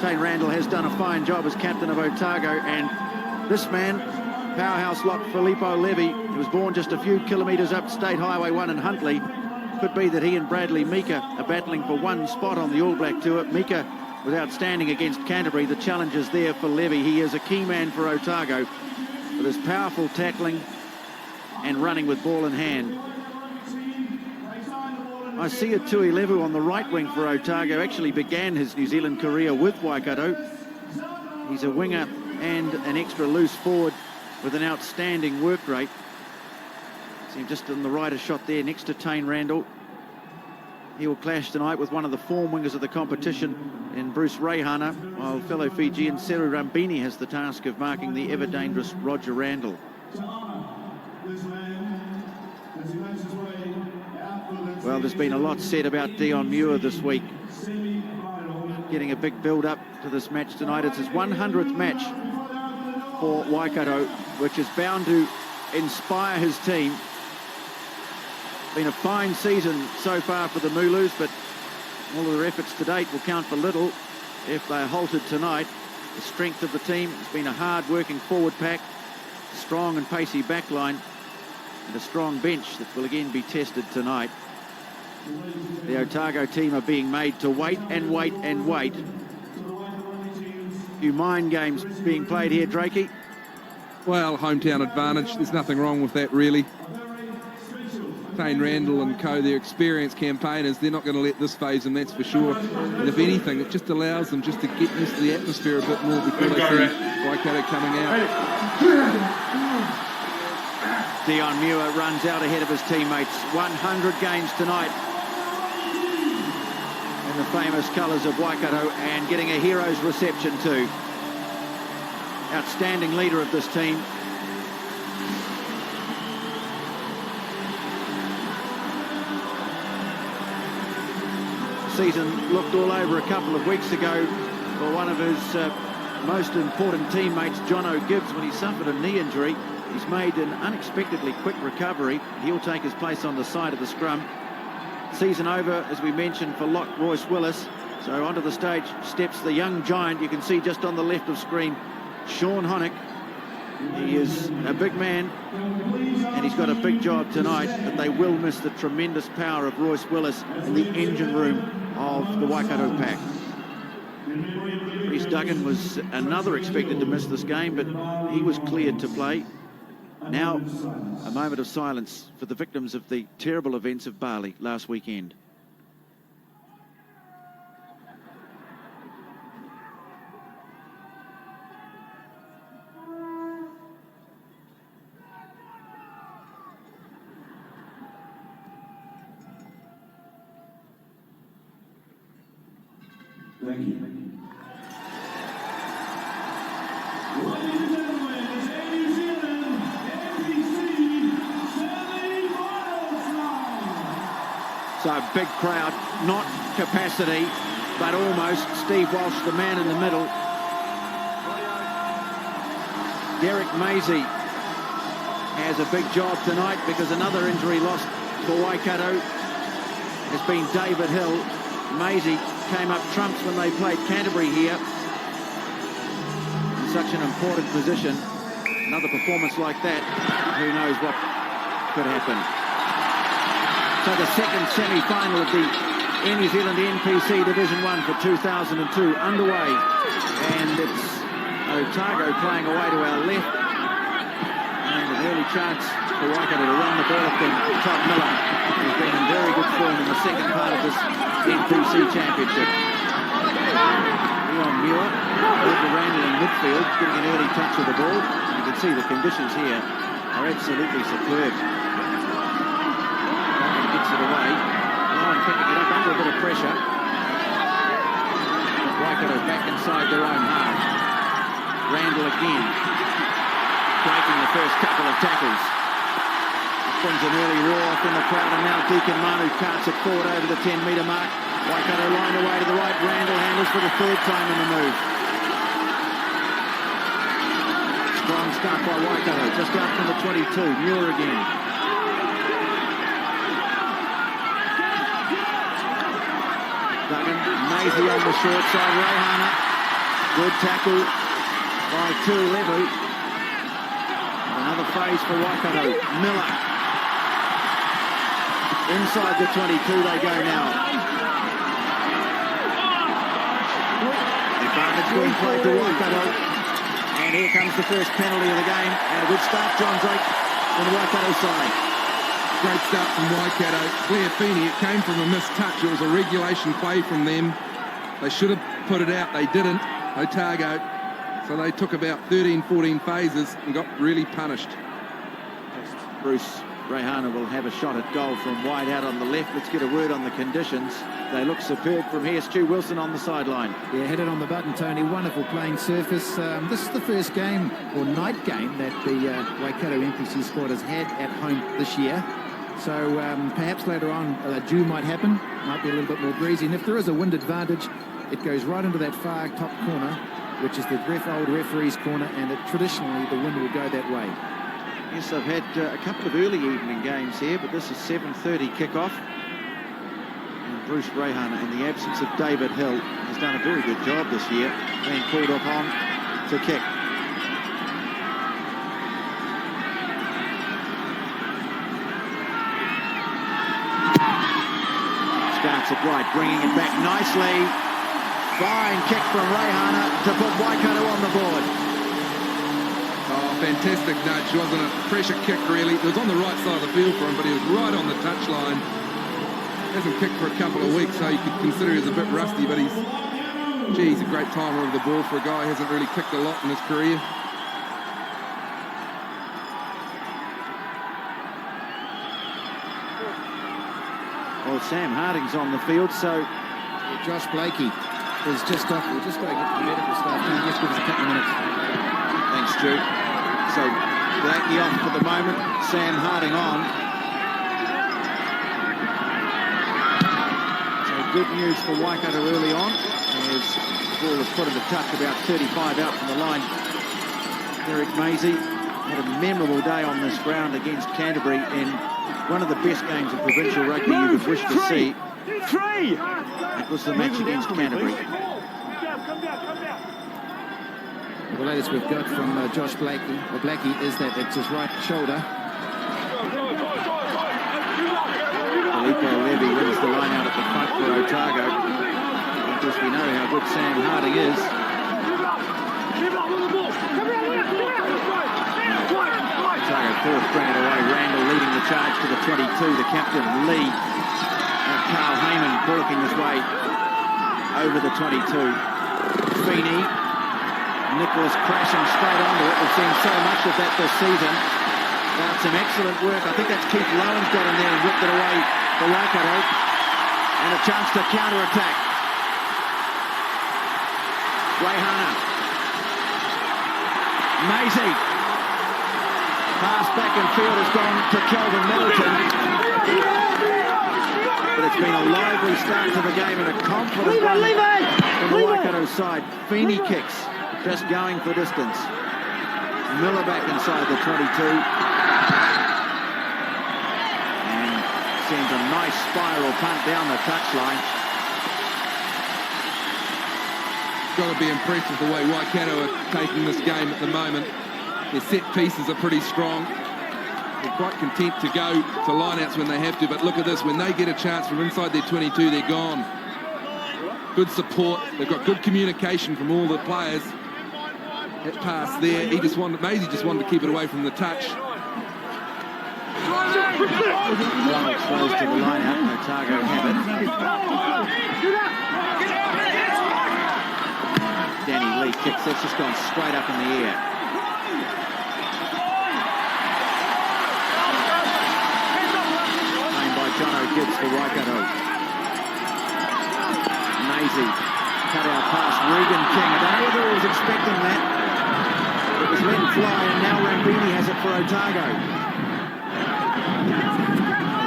Tane Randall has done a fine job as captain of Otago, and this man, powerhouse lock Filippo Levy, who was born just a few kilometres up State Highway 1 in Huntly. Could be that he and Bradley Mika are battling for one spot on the All Black Tour. Mika was outstanding against Canterbury. The challenge is there for Levy. He is a key man for Otago with his powerful tackling and running with ball in hand. I see a Tui Levu on the right wing for Otago. Actually began his New Zealand career with Waikato. He's a winger and an extra loose forward with an outstanding work rate. See him just on the righter shot there next to Tane Randall. He will clash tonight with one of the form wingers of the competition in Bruce Reihana, while fellow Fijian Seru Rambini has the task of marking the ever-dangerous Roger Randall. Well, there's been a lot said about Dion Muir this week. Getting a big build-up to this match tonight. It's his 100th match for Waikato, which is bound to inspire his team. Been a fine season so far for the Mooloos, but all of their efforts to date will count for little if they're halted tonight. The strength of the team has been a hard-working forward pack, strong and pacey backline, and a strong bench that will again be tested tonight. The Otago team are being made to wait and wait and wait. A few mind games being played here, Drakey. Well, hometown advantage. There's nothing wrong with that, really. Tane Randall and co, their experienced campaigners, they're not going to let this phase them, that's for sure. And if anything, it just allows them just to get used to the atmosphere a bit more before they see Waikato coming out. Dion Muir runs out ahead of his teammates. 100 games tonight in the famous colours of Waikato, and getting a hero's reception too. Outstanding leader of this team. Season looked all over a couple of weeks ago for one of his most important teammates, Jono Gibbs, when he suffered a knee injury. He's made an unexpectedly quick recovery. He'll take his place on the side of the scrum. Season over, as we mentioned, for lock Royce Willis. So onto the stage steps the young giant. You can see just on the left of screen, Sean Honeck. He is a big man, and he's got a big job tonight, but they will miss the tremendous power of Royce Willis in the engine room of the Waikato pack. Reece Duggan was another expected to miss this game, but he was cleared to play. Now, a moment of silence for the victims of the terrible events of Bali last weekend. Thank you. Ladies and gentlemen, it's a New Zealand NPC semi-finals round. So a big crowd, not capacity, but almost. Steve Walsh, the man in the middle. Derek Maisie has a big job tonight because another injury lost for Waikato has been David Hill. Maisie came up trumps when they played Canterbury here. In such an important position. Another performance like that, who knows what could happen. So the second semi-final of the Air New Zealand NPC Division 1 for 2002 underway. And it's Otago playing away to our left. And an early chance for Waikato to run the ball at them. Todd Miller, who's been in very good form in the second part of this NPC Championship. Dion Muir over Randall in midfield, getting an early touch of the ball. And you can see the conditions here are absolutely superb. Ryan gets it away. Ryan picking it up under a bit of pressure. Waikato back inside their own half. Randall again, breaking the first couple of tackles. Brings an early roar from the crowd, and now Deacon Manu carts it forward over the 10-metre mark. Waikato lined away to the right. Randall handles for the third time in the move. Strong start by Waikato, just out from the 22. Muir again. Duggan, Maisie on the short side. Reihana Good tackle by Tuilevu. Another phase for Waikato. Miller. Inside the 22 they go now. Advantage being played to Waikato. And here comes the first penalty of the game. And a good start, John Drake, on the Waikato side. Great start from Waikato. Claire Feeney, it came from a missed touch. It was a regulation play from them. They should have put it out. They didn't. Otago. So they took about 13, 14 phases and got really punished. Bruce Reihana will have a shot at goal from wide out on the left. Let's get a word on the conditions. They look superb from here. Stu Wilson on the sideline. Yeah, hit it on the button, Tony. Wonderful playing surface. This is the first game, or night game, that the Waikato NPC squad has had at home this year. So perhaps later on dew might happen. Might be a little bit more breezy. And if there is a wind advantage, it goes right into that far top corner, which is the old referee's corner, and traditionally the wind will go that way. Yes, I've had a couple of early evening games here, but this is 7:30 kickoff. And Bruce Reihana, in the absence of David Hill, has done a very good job this year, being called upon to kick. Starts it right, bringing it back nicely. Fine kick from Reihana to put Waikato on the board. Oh, fantastic nudge. Wasn't a pressure kick, really. It was on the right side of the field for him, but he was right on the touchline. Hasn't kicked for a couple of weeks, so you could consider he's a bit rusty, but he's a great timer of the ball for a guy who hasn't really kicked a lot in his career. Well, Sam Harding's on the field, so Josh Blakey is just off. We've just got to get to the medical staff. Can you just give us a couple of minutes? thanks, Stu. So Blakey off for the moment, Sam Harding on. So good news for Waikato early on, as the ball was put into touch about 35 out from the line. Derek Maisie had a memorable day on this ground against Canterbury in one of the best games of provincial rugby you could wish to see. It was the match against Canterbury. The latest we've got from Josh Blakey is that it's his right shoulder. Filippo Levy wins the line out at the front for Otago. Of course, we know how good Sam Harding is. Otago fourth, bring it away. Randall leading the charge to the 22. The captain, Lee. Carl Heyman bullocking his way over the 22. Feeney. Nicholas crashing straight onto it. We've seen so much of that this season. But some excellent work. I think that's Keith Lowen's got in there and whipped it away for Waikato. And a chance to counter-attack. Reihana. Maisie. Pass back and field has gone to Kelvin Middleton. But it's been a lively start to the game and a confident run from the Waikato side. Feeney kicks, just going for distance. Miller back inside the 22. And sends a nice spiral punt down the touchline. Got to be impressed with the way Waikato are taking this game at the moment. Their set pieces are pretty strong. They're quite content to go to lineouts when they have to, but look at this, when they get a chance from inside their 22, they're gone. Good support, they've got good communication from all the players. That pass there, Maisie just wanted to keep it away from the touch. Ronald throws to the lineout, and Otago have it. Danny Lee kicks, that's just gone straight up in the air. Jono Gibbs for Waikato. Maisie, cut out pass, Regan King. I don't know whether he was expecting that. It was let fly, and now Rambini has it for Otago.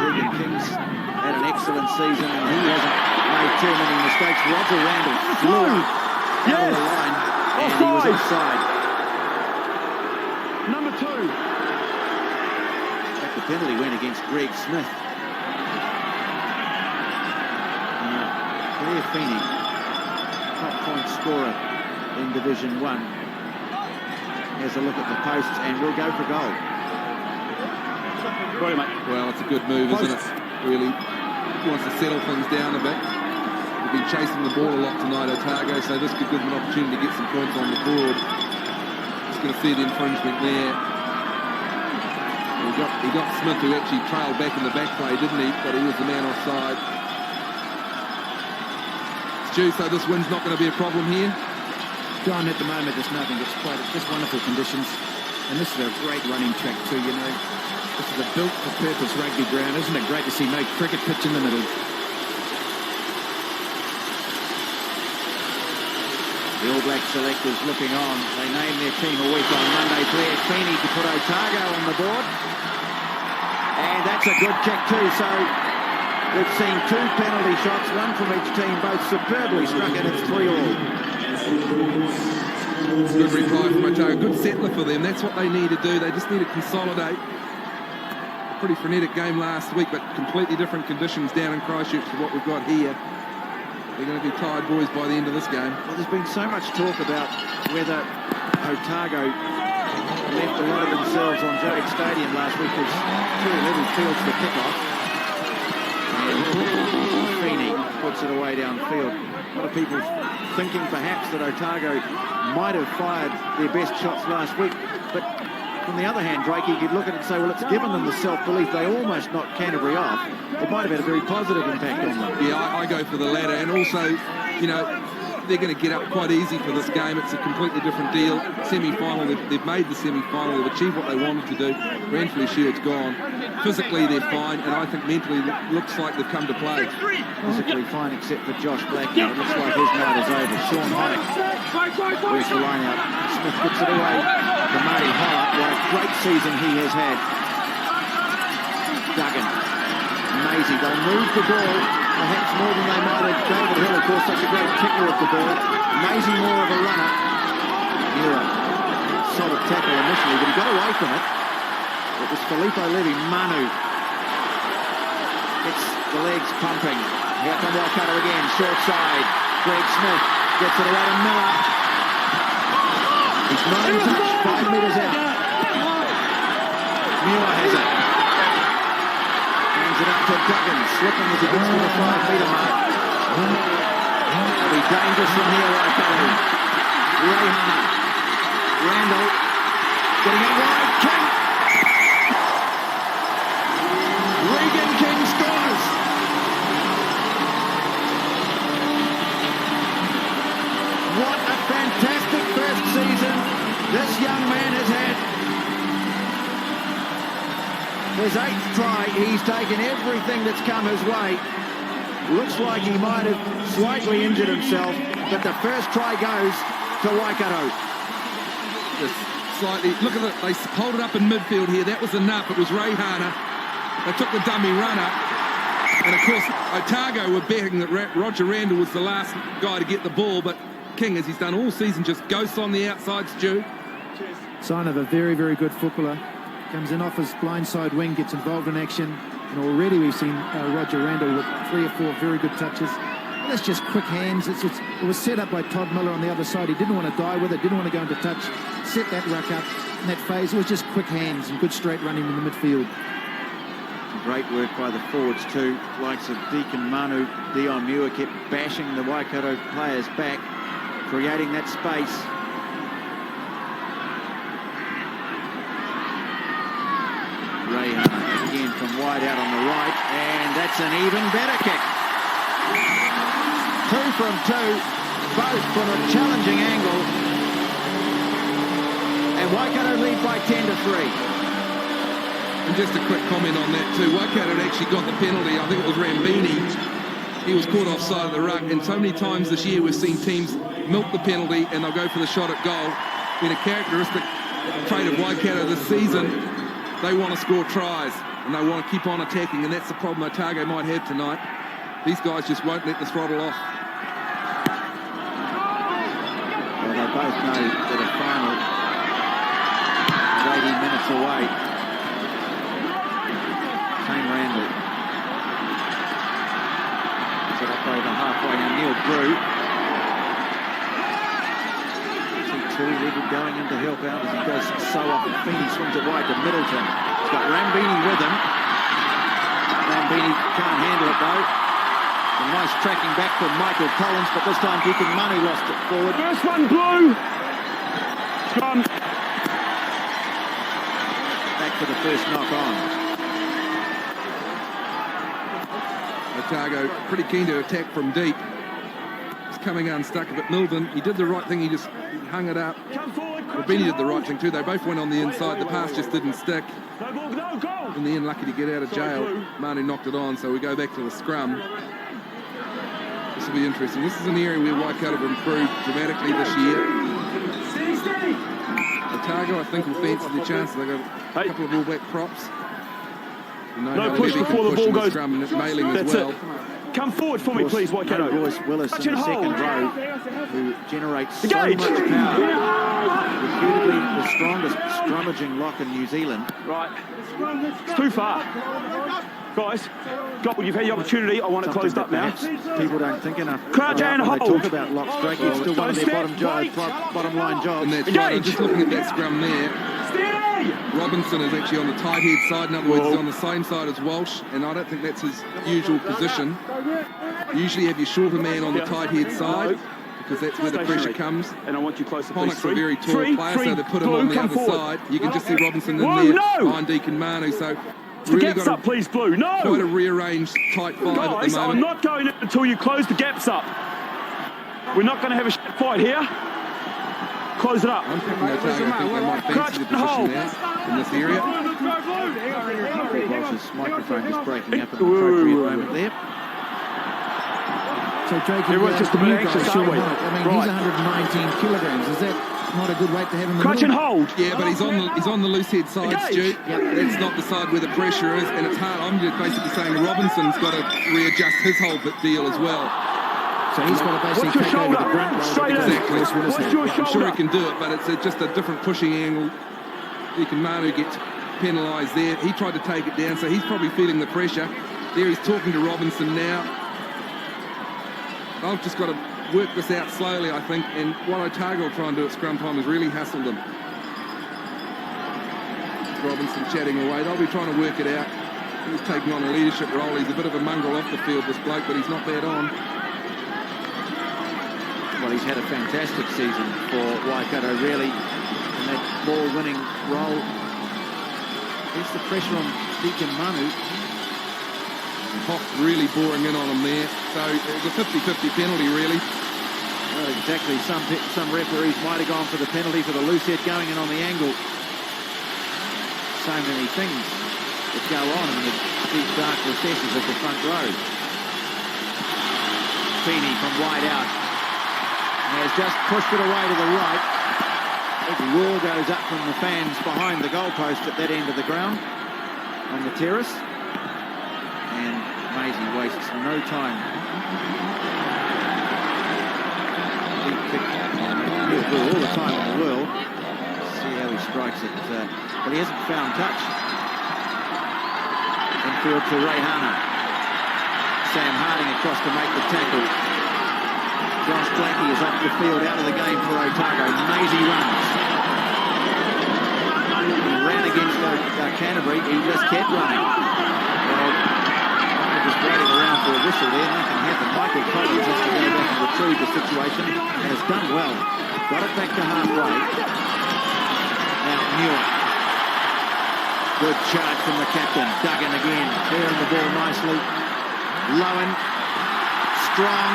Regan King's had an excellent season, and he hasn't made too many mistakes. Roger Randall flew out of the line, and he was offside. Number 2. In fact, the penalty went against Greg Smith. Claire Feeney, top point scorer in Division 1. Here's a look at the posts and we'll go for goal. Well, it's a good move, isn't it? Really wants to settle things down a bit. They've been chasing the ball a lot tonight, Otago, so this could give them an opportunity to get some points on the board. Just going to see the infringement there. He got Smith, who actually trailed back in the back play, didn't he? But he was the man offside. Stu, so this wind's not going to be a problem here? John, at the moment, there's nothing. It's just wonderful conditions. And this is a great running track too, you know. This is a built-for-purpose rugby ground. Isn't it great to see no cricket pitch in the middle? The All Black selectors looking on. They name their team a week on Monday. Blair Feeney to put Otago on the board. And that's a good kick too. So we've seen 2 penalty shots, one from each team, both superbly struck, and it's 3-all. Good reply from Otago. Good settler for them. That's what they need to do. They just need to consolidate. A pretty frenetic game last week, but completely different conditions down in Christchurch to what we've got here. They're going to be tired boys by the end of this game. Well, there's been so much talk about whether Otago left a lot of themselves on Jade Stadium last week as 2-11 fields the kickoff. And Feeney puts it away downfield. A lot of people thinking perhaps that Otago might have fired their best shots last week, but on the other hand, Drake, you could look at it and say, well, it's given them the self-belief. They almost knocked Canterbury off. It might have had a very positive impact on them. Yeah, I go for the latter. And also, you know, they're going to get up quite easy for this game. It's a completely different deal. Semi-final, they've made the semi-final. They've achieved what they wanted to do. Grand Fleet Shield's gone. Physically, they're fine. And I think mentally, it looks like they've come to play. Physically fine, except for Josh Black. It looks like his night is over. Sean Honeck. Where's the line out? Smith puts it away to Marty Holler. What a great season he has had. Duggan. Maisie. They'll move the ball perhaps more than they might have. David Hill, of course, such a great kicker with the ball. Maisie more of a runner. Muir. Solid tackle initially, but he got away from it. It was Filippo Levy. Manu. It's the legs pumping. Here come Waikato again. Short side. Greg Smith gets it away to Miller. He's not in touch. 5 metres out. Muir has it. Hands it up to Duggan. Slipping as he gets to the 5-metre mark. It'll be dangerous from here, Waikato. Ray Hunter. Randall. Getting it wide. King. Regan King scores. What a fantastic first season this young man has had. His 8th try, he's taken everything that's come his way. Looks like he might have slightly injured himself, but the first try goes to Waikato. Just slightly, look at it, they hold it up in midfield here. That was enough. It was Ray Hana. They took the dummy runner. And of course, Otago were betting that Roger Randall was the last guy to get the ball, but King, as he's done all season, just ghosts on the outside, Stu. Sign of a very, very good footballer. Comes in off his blindside wing, gets involved in action. And already we've seen Roger Randall with 3 or 4 very good touches. And that's just quick hands. It was set up by Todd Miller on the other side. He didn't want to die with it, didn't want to go into touch. Set that ruck up in that phase. It was just quick hands and good straight running in the midfield. Great work by the forwards too. Likes of Deacon Manu. Dion Muir kept bashing the Waikato players back, creating that space. Ray Hunter again from wide out on the right, and that's an even better kick. 2 from 2, both from a challenging angle, and Waikato lead by 10-3. And just a quick comment on that too. Waikato had actually got the penalty. I think it was Rambini. He was caught offside of the ruck, and so many times this year we've seen teams milk the penalty and they'll go for the shot at goal. In a characteristic trait of Waikato this season, they want to score tries and they want to keep on attacking, and that's the problem Otago might have tonight. These guys just won't let the throttle off. Well, they both know that a final is 80 minutes away. Shane Randall. Set up over halfway now. Neil Brew. Tui Level going in to help out as he goes so often. Feeney swings it wide to Middleton. He's got Rambini with him. Rambini can't handle it though. A nice tracking back from Michael Collins, but this time Deacon Manu lost it forward. First one, Blue. Scrum. Back for the first knock on. Otago pretty keen to attack from deep. He's coming unstuck, but Milton, he did the right thing, he hung it up. Come forward. Benny did the right thing too. They both went on the inside. The pass just didn't stick. No ball, no goal. In the end, lucky to get out of jail. Manu knocked it on, so we go back to the scrum. This will be interesting. This is an area where Waikato have improved dramatically this year. Otago, I think, will fancy the chance. They've got a couple of All Black props. No push before the ball goes. Scrum and mailing as well. Come forward for me, please, Waikato. Royce Willis in the second row, who generates so Engage. much power. Reputably the strongest scrummaging lock in New Zealand. Right. It's too far. Guys, goal, you've had the opportunity. I want it closed up now. People don't think enough. Crouch and when they hold. talk about lock strike. It's still one of their bottom line jobs. And that's Engage. right. I'm just looking at that scrum there. Robinson is actually on the tight head side. In other words, he's on the same side as Walsh, and I don't think that's his usual position. You usually have your shorter man on the tight head side, because that's where the pressure comes. And I want you close to Pollock's a very tall player, so they put him on the other side. You can just see Robinson in Whoa, there no! behind Deacon Manu. So The really gaps got up, please, Blue. No! quite a rearranged tight five at Guys, the I'm moment. not going in until you close the gaps up. We're not going to have a shit fight here. Close it up. I'm thinking Otago, I think they might fancy the position now in this area. Walsh's microphone is breaking up at the appropriate moment there. So Jacob, Everyone's just a bit anxious, aren't we? I mean, Right. he's 119 kilograms. Is that not a good weight to have in the Crutch and middle? hold. Yeah, but he's on the loose head side, Engage. Stu. Yep. That's not the side where the pressure is, and it's hard. I'm just basically saying Robinson's got to readjust his whole deal as well. So he's got to basically What's your take over the shoulder? grunt role. Straight in. Exactly. What's What's your I'm sure shoulder? he can do it, but it's just a different pushing angle. Deacon Manu gets penalised there. He tried to take it down, so he's probably feeling the pressure. There he's talking to Robinson now. I've just got to work this out slowly, I think, and what Otago will try and do at scrum time is really hassle them. Robinson chatting away. They'll be trying to work it out. He's taking on a leadership role. He's a bit of a mongrel off the field, this bloke, but he's not bad on. Well, he's had a fantastic season for Waikato, really, in that ball-winning role. There's the pressure on Deacon Manu. Hoff really boring in on him there. So it was a 50-50 penalty, really. Not exactly. Some referees might have gone for the penalty for the loose head going in on the angle. So many things that go on in the deep, dark recesses of the front row. Feeney from wide out. Has just pushed it away to the right. Big roar goes up from the fans behind the goalpost at that end of the ground on the terrace. And Maisie wastes no time. Deep kick. He'll do all the time in the world. See how he strikes it. But he hasn't found touch. Infield to Rehana. Sam Harding across to make the tackle. Josh Blakey is off the field, out of the game for Otago. Maisie runs. He ran against Canterbury. He just kept running. Well, just waiting around for a whistle there. Nothing happened. Michael Collins has to go back and retrieve the situation and has done well. Got it back to halfway. Now Muir. Good charge from the captain. Duggan again. Clearing the ball nicely. Lowen. Strong.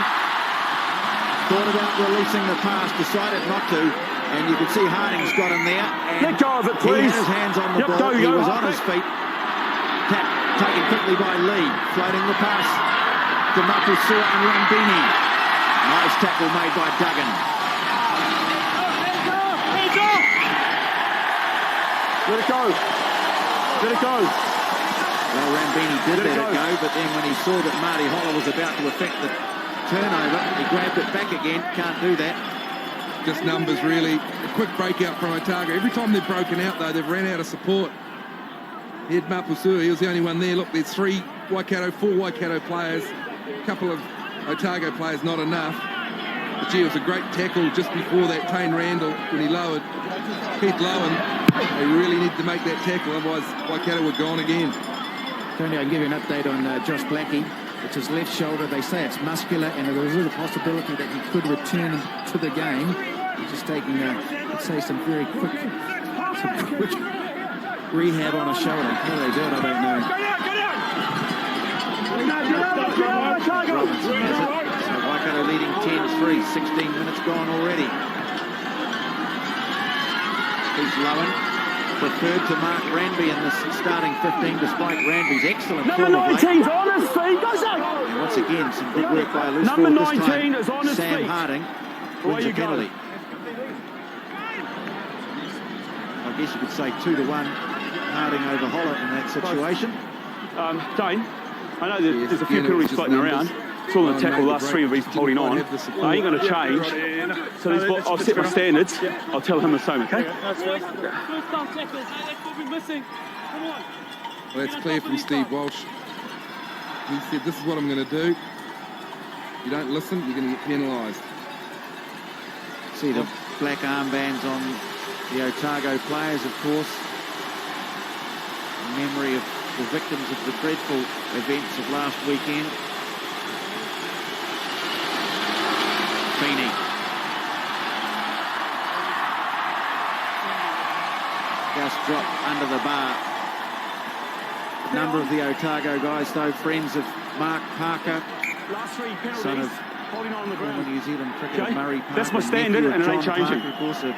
Thought about releasing the pass, decided not to, and you can see Harding's got him there. And let go of it, please. He had his hands on the ball. He was on his feet. Tap taken quickly by Lee, floating the pass to Mapusua and Rambini. Nice tackle made by Duggan. Let it go. Let it go. Well, Rambini did let it go, but then when he saw that Marty Holler was about to affect the turnover, he grabbed it back again. Can't do that. Just numbers, really. A quick breakout from Otago. Every time they've broken out, though, they've ran out of support. He had Mapusua. He was the only one there. Look, there's four Waikato players. A couple of Otago players, not enough. Gee, it was a great tackle just before that. Tane Randall, when he lowered, Keith Lowen, they really need to make that tackle, otherwise Waikato were gone again. Tony, I can give you an update on Josh Blackie. It's his left shoulder. They say it's muscular, and there is a possibility that he could return to the game. He's just taking, let's say, some very quick rehab on his shoulder. How they do it, I don't know. Robinson has it. So Waikato leading 10-3, 16 minutes gone already. Keith Lowen preferred to mark Ranby in this starting 15, despite Ranby's excellent Number form of late. 19's on his feet. Goes up. And once again, some good work by loose Number forward. This 19 time, is on his Sam feet. Harding Away wins a you go. penalty. I guess you could say 2-1 Harding over Holler in that situation. Dane, I know there's a few penalties floating around. It's all in the tackle, last three of he's holding on. I ain't going to change. So I'll set my standards. I'll tell him the same, okay? Well, that's clear from Steve Walsh. He said, this is what I'm going to do. If you don't listen, you're going to get penalised. See the black armbands on the Otago players, of course. In memory of the victims of the dreadful events of last weekend. Feeney. Just dropped under the bar. A number of the Otago guys, though, friends of Mark Parker, Last three penalties. son of Holding on the former ground. New Zealand cricketer Okay, Murray Parker. that's my nephew standard, of and it ain't John changing. Parker, of course, a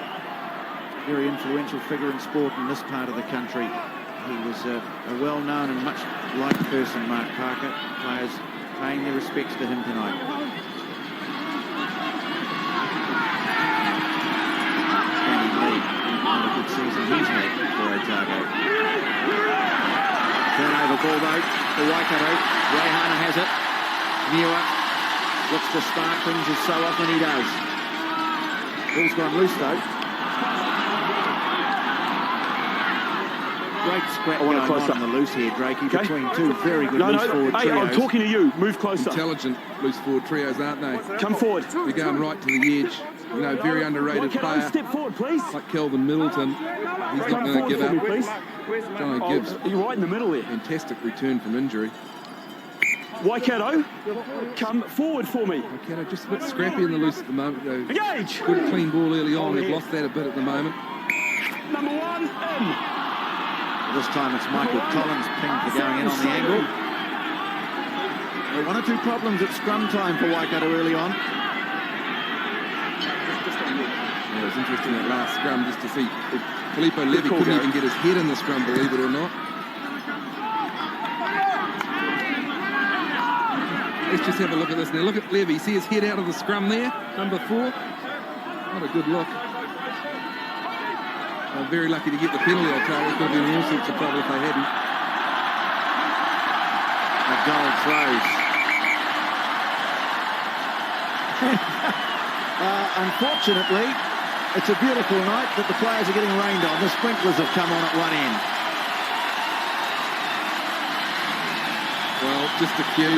very influential figure in sport in this part of the country. He was a well-known and much liked person, Mark Parker. Players paying their respects to him tonight. Danny Lee, what a good season he's had for Otago. Turnover ball though for Waikato. Reihana has it. Niua looks to spark things as so often he does. Ball's gone loose though. Great scrap going on the loose here, Drakey, between two very good loose forward hey, trios. I'm talking to you. Move closer. Intelligent loose forward trios, aren't they? Come forward. They're going right to the edge. You know, very underrated Waikato, player step forward, please. like Kelvin Middleton. He's not Come going to forward give for me, up. please. Johnny Oh, Gibbs, you're right in the middle there. fantastic return from injury. Waikato, come forward for me. Waikato just a bit scrappy in the loose at the moment, though. Engage. Good clean ball early on. They've lost that a bit at the moment. Number one, in. This time it's Michael Collins pinged for going in on the angle. One or two problems at scrum time for Waikato early on. Yeah, it was interesting that last scrum just to see Filippo Levy couldn't even get his head in the scrum, believe it or not. Let's just have a look at this now. Look at Levy. See his head out of the scrum there, number 4. Not a good look. I'm very lucky to get the penalty, I'll tell you. Could have been in all sorts of trouble if they hadn't. McDonald throws. Unfortunately, it's a beautiful night, but the players are getting rained on. The sprinklers have come on at one end. Well, just a cue.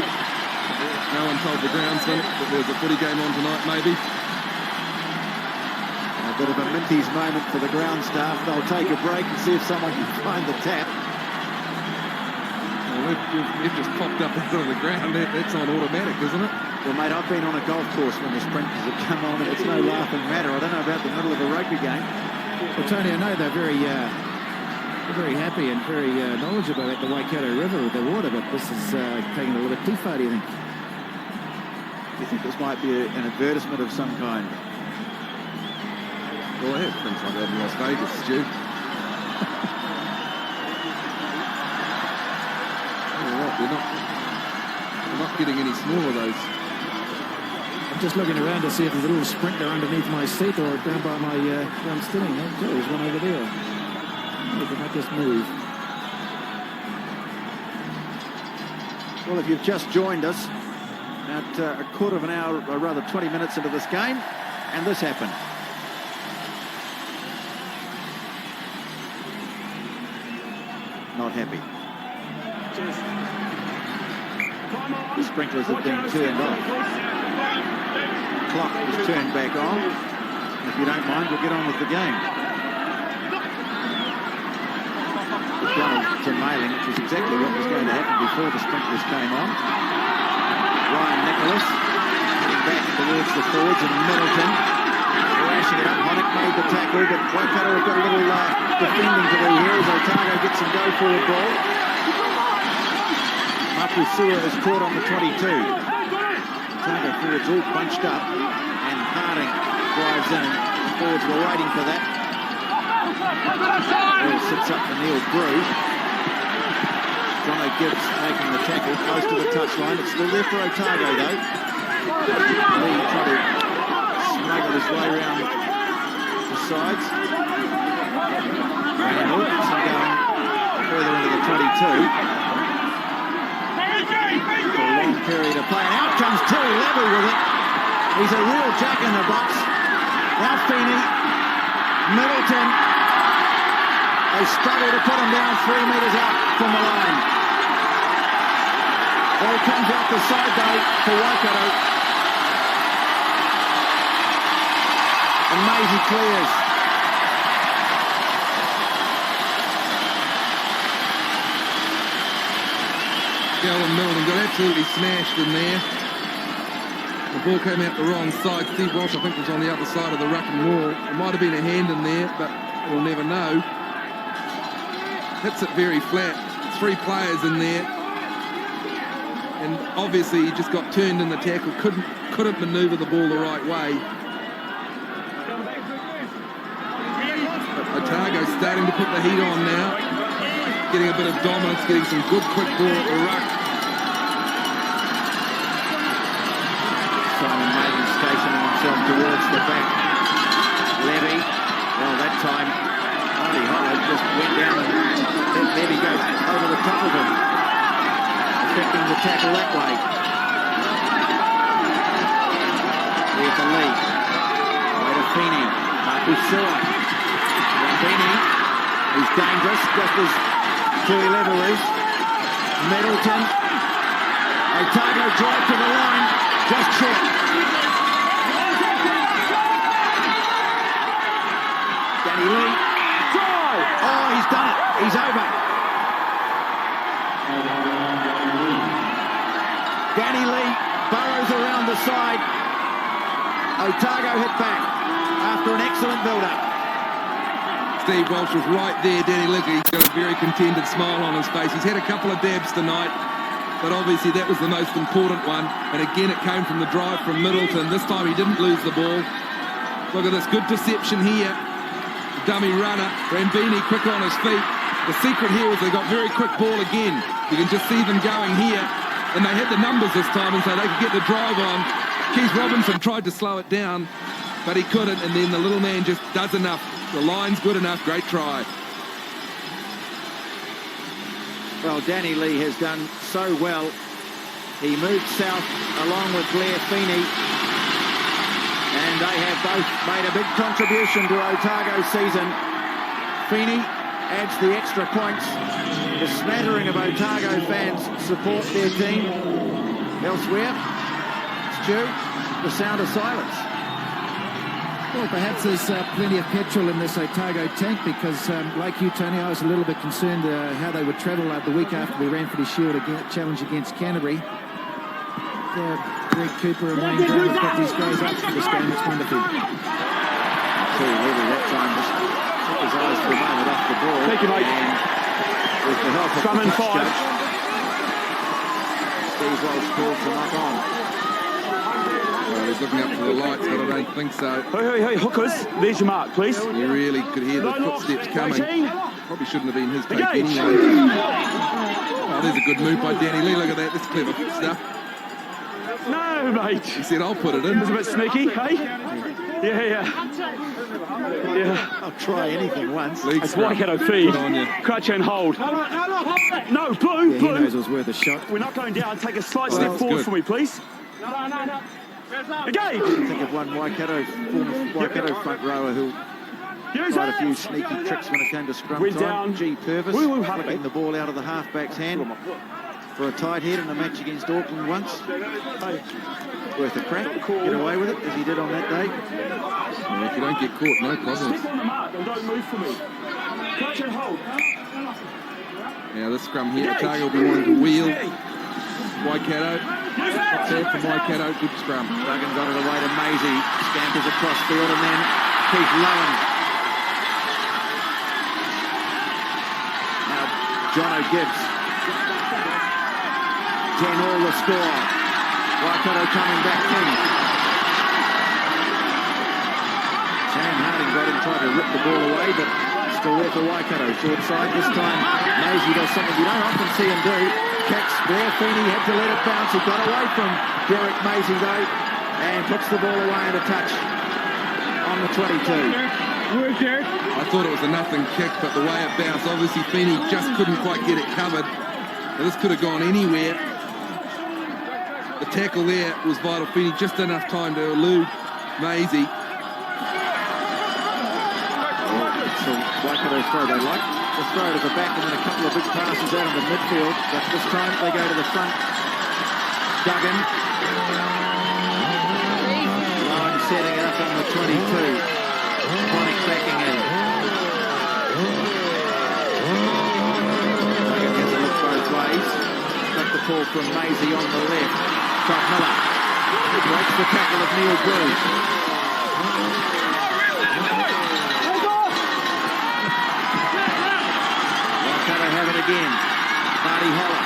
No one told the groundsman that there's a footy game on tonight, maybe. A bit of a Minties moment for the ground staff. They'll take a break and see if someone can find the tap. Well, we've just popped up out of the ground. That's on automatic, isn't it? Well, mate, I've been on a golf course when the sprinklers have come on, and it's no laughing matter. I don't know about the middle of a rugby game. Well, Tony, I know they're very happy and very knowledgeable at the Waikato River with the water, but this is taking a little bit too far, do you think? Do you think this might be an advertisement of some kind? Well, they have things like that in Las Vegas, Stu. They're not getting any smaller, those. I'm just looking around to see if there's a little sprinkler underneath my seat or down by my where I'm sitting. Oh, there's one over there. Maybe I might just move. Well, if you've just joined us, about a quarter of an hour, or rather 20 minutes into this game, and this happened. Not happy. The sprinklers have been turned off. clock is turned back on. If you don't mind, we'll get on with the game. We've gone to mailing, which is exactly what was going to happen before the sprinklers came on. Ryan Nicholas heading back towards the forwards, and Middleton rashing it up. Honick made the tackle, but Waikato have got a little defending to do here as Otago gets some go-forward ball. Mapusua is caught on the 22. Otago forwards all bunched up, and Harding drives in. The forwards were waiting for that. Ball sits up for Neil Brew. Jono Gibbs making the tackle close to the touchline. It's still there for Otago though. Lee trying to smuggle his way around the sides. Randall gets him going further into the 22. For a long period of play. And out comes Terry Level with it. He's a real jack in the box. Now Feeney, Middleton. They struggle to put him down 3 metres out from the line. Ball comes out the side though for Waikato. And Maisie clears. Gavin Milton got absolutely smashed in there. The ball came out the wrong side. Steve Walsh, I think, was on the other side of the ruck and wall. There might have been a hand in there, but we'll never know. Hits it very flat. 3 players in there. And obviously he just got turned in the tackle. Couldn't manoeuvre the ball the right way. But Otago starting to put the heat on now. Getting a bit of dominance, getting some good quick ball at the ruck. Simon Maiden stationing himself towards the back. Levy, well that time, Ollie Hollow just went down and let Levy go over the top of him, affecting the tackle that way. Here to Lee. Way to Feeney. Mapusua. Rambini. He's dangerous, just as Tui Level is. Middleton. Otago drive to the line. Just short. Danny Lee. Oh, he's done it. He's over. Danny Lee burrows around the side. Otago hit back after an excellent build-up. Steve Walsh was right there. Danny Lee, he's got a very contented smile on his face. He's had a couple of dabs tonight, but obviously that was the most important one. And again, it came from the drive from Middleton. This time he didn't lose the ball. Look at this, good perception here. Dummy runner, Rambini quick on his feet. The secret here is they got very quick ball again. You can just see them going here. And they had the numbers this time, and so they could get the drive on. Keith Robinson tried to slow it down, but he couldn't. And then the little man just does enough. The line's good enough. Great try. Well, Danny Lee has done so well. He moved south along with Blair Feeney, and they have both made a big contribution to Otago's season. Feeney adds the extra points. The smattering of Otago fans support their team. Elsewhere, Stu, the sound of silence. Well, perhaps there's plenty of petrol in this Otago tank because, like you, Tony, I was a little bit concerned how they would travel the week after we ran for the Shield challenge against Canterbury. Greg Cooper and Wayne Brown have got these guys up for this game. It's wonderful. Terry Levy that time just took his eyes for a moment off the ball. Thank you, mate. And with the help of Scrum the and touch 5. judge, Steve Walsh called to knock on. Well, he's looking up for the lights, but I don't think so. Hey, hookers. There's your mark, please. You really could hear the footsteps coming. Probably shouldn't have been his take Engage. anyway. Oh, there's a good move by Danny Lee. Look at that. That's clever stuff. No, mate. He said, I'll put it in. It was a bit sneaky, hey? Yeah. I'll try anything once. It's Waikato feed. Good on you. Crouch and hold. No, blue. Yeah, he knows it was worth a shot. We're not going down. Take a slight Well, step that's forward good. for me, please. Engage. Think of one former Waikato front rower who tried a few sneaky tricks when it came to scrum We're time. down. G. Purvis Woo, happy. flicking the ball out of the halfback's hand. for a tight head in a match against Auckland once. Worth a crack. Get away with it as he did on that day. Well, if you don't get caught, no problem. Stick on the mark and don't move for me. Catch and hold. Now this scrum here, Otago will be wanting to wheel. Waikato. Not bad from Waikato. Good scrum. Duggan got it away to Maisie. Scampers across field and then Keith Lowen. Now Jono Gibbs. 10 all the score. Waikato coming back in. Sam Harding got him, tried to rip the ball away, but still there for Waikato. Short side this time. Maisie does something you don't often see him do. Kicks there. Feeney had to let it bounce. He got away from Derek Maisie though, and puts the ball away at a touch on the 22. I thought it was a nothing kick, but the way it bounced, obviously Feeney just couldn't quite get it covered. Now, this could have gone anywhere. The tackle there was vital. Feeney just enough time to elude Maisie. So Waikato throw they like. The throw to the back and then a couple of big passes out of the midfield. But this time they go to the front. Duggan. Line setting it up on the 22. Chronic backing in. Duggan has a look both ways. Got the ball from Maisie on the left. Todd Miller breaks the tackle of Neil Bruce. Waikato have it again. Marty Holler.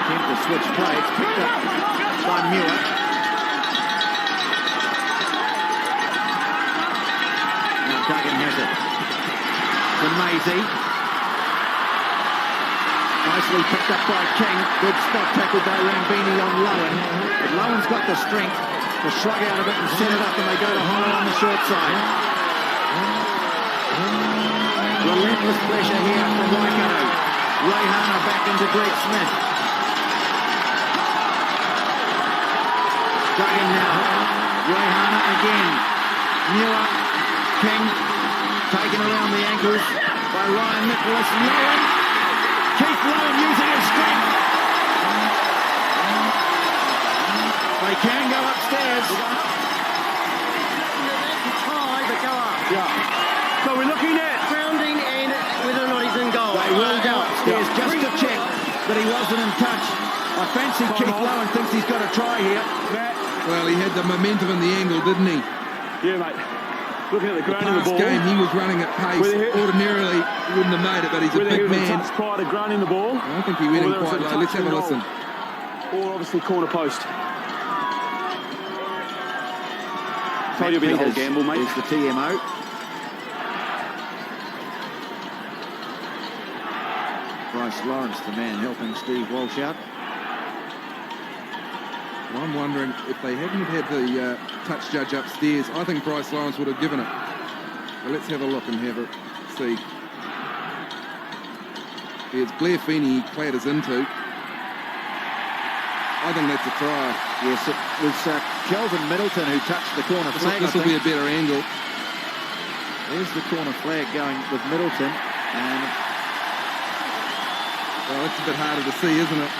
Attempt to switch play. It's picked up by Muir. Now Duggan has it. To Maisie. Nicely picked up by King. Good spot tackle by Rambini on Lowen. But Lowen's got the strength to shrug out of it and set it up, and they go to Holler on the short side. Relentless pressure here from Waikato. Reihana back into Greg Smith. Duggan now. Reihana again. Muir. King taken around the ankles by Ryan Nicholas. Lowen. Keith Lowen using his strength. They can go upstairs. So we're looking at Grounding and whether or not he's in goal. They will go upstairs just to check that he wasn't in touch. I fancy Keith Lowen thinks he's got a try here. Well, he had the momentum in the angle, didn't he? Yeah, mate. Looking at the ground in the Last ball. game, he was running at pace. Ordinarily, he wouldn't have made it, but he's a Whether he big was man. touched prior to grounding the ball. I think he went in or whether quite it was low. Let's have a touch listen. and goal. Or obviously corner post. Told you it'd be the whole gamble, mate. Is the TMO. Bryce Lawrence, the man helping Steve Walsh out. Well, I'm wondering if they hadn't had the touch judge upstairs, I think Bryce Lawrence would have given it. Well, let's have a look and have a see. It's Blair Feeney he clatters into. I think that's a try. Yes, it was Kelvin Middleton who touched the corner flag. This will be a better angle. There's the corner flag going with Middleton. And well, it's a bit harder to see, isn't it?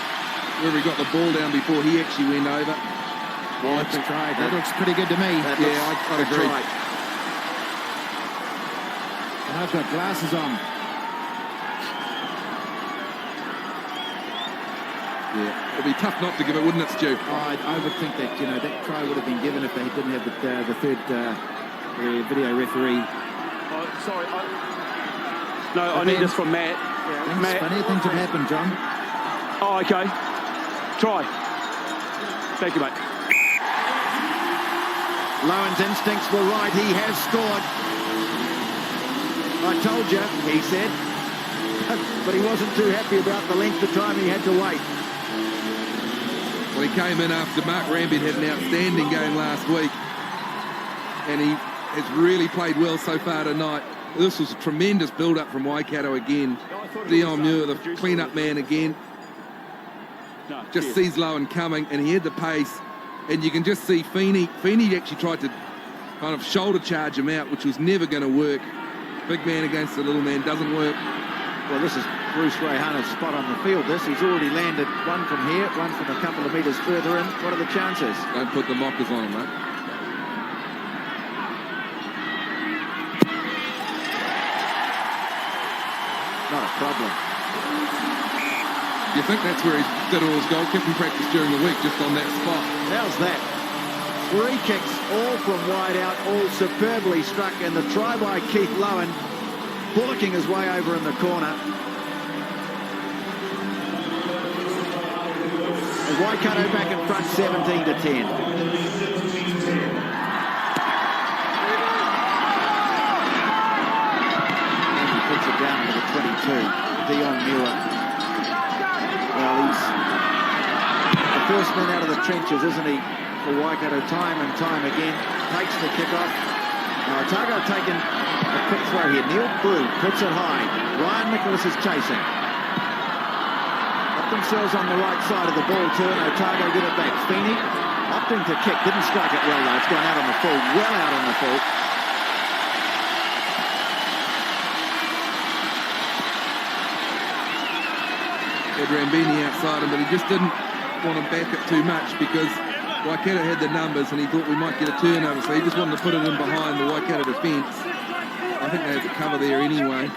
Where he got the ball down before he actually went over. well, it's a try. That looks pretty good to me. Yeah, I'd agree. Try. And I've got glasses on. Yeah, it'd be tough not to give it, wouldn't it, Stu? I would think that, you know, that try would have been given if they didn't have the third video referee. Sorry. No, I need this from Matt. Things, funny things have happened, John. Oh, okay. Try. Thank you, mate. Lowen's instincts were right. He has scored. I told you, he said. But he wasn't too happy about the length of time he had to wait. Well, he came in after Mark Rambid had an outstanding game last week. And he has really played well so far tonight. This was a tremendous build-up from Waikato again. Dion Muir, the clean-up man again. Just sees Lowen coming, and he had the pace. And you can just see Feeney. Feeney actually tried to kind of shoulder charge him out, which was never going to work. Big man against the little man doesn't work. Well, this is Bruce Reihana's spot on the field. He's already landed one from here, one from a couple of metres further in. What are the chances? Don't put the mockers on him, mate. Not a problem. You think that's where he did all his goalkeeping practice during the week, just on that spot? How's that? 3 kicks, all from wide out, all superbly struck, and the try by Keith Lowen, bullocking his way over in the corner. And Waikato back in front, 17-10. He puts it down to the 22, Dion Muir. Well, he's the first man out of the trenches, isn't he, for Waikato time and time again. Takes the kick-off. Now, Otago taking a quick throw here. Neil Brew puts it high. Ryan Nicholas is chasing. Got themselves on the right side of the ball turn. Otago get it back. Feeney opting to kick. Didn't strike it well, though. It's gone out on the full. Well out on the full. Had Rambini outside him, but he just didn't want to back it too much because Waikato had the numbers and he thought we might get a turnover, so he just wanted to put it in behind the Waikato defence. I think they had the cover there anyway.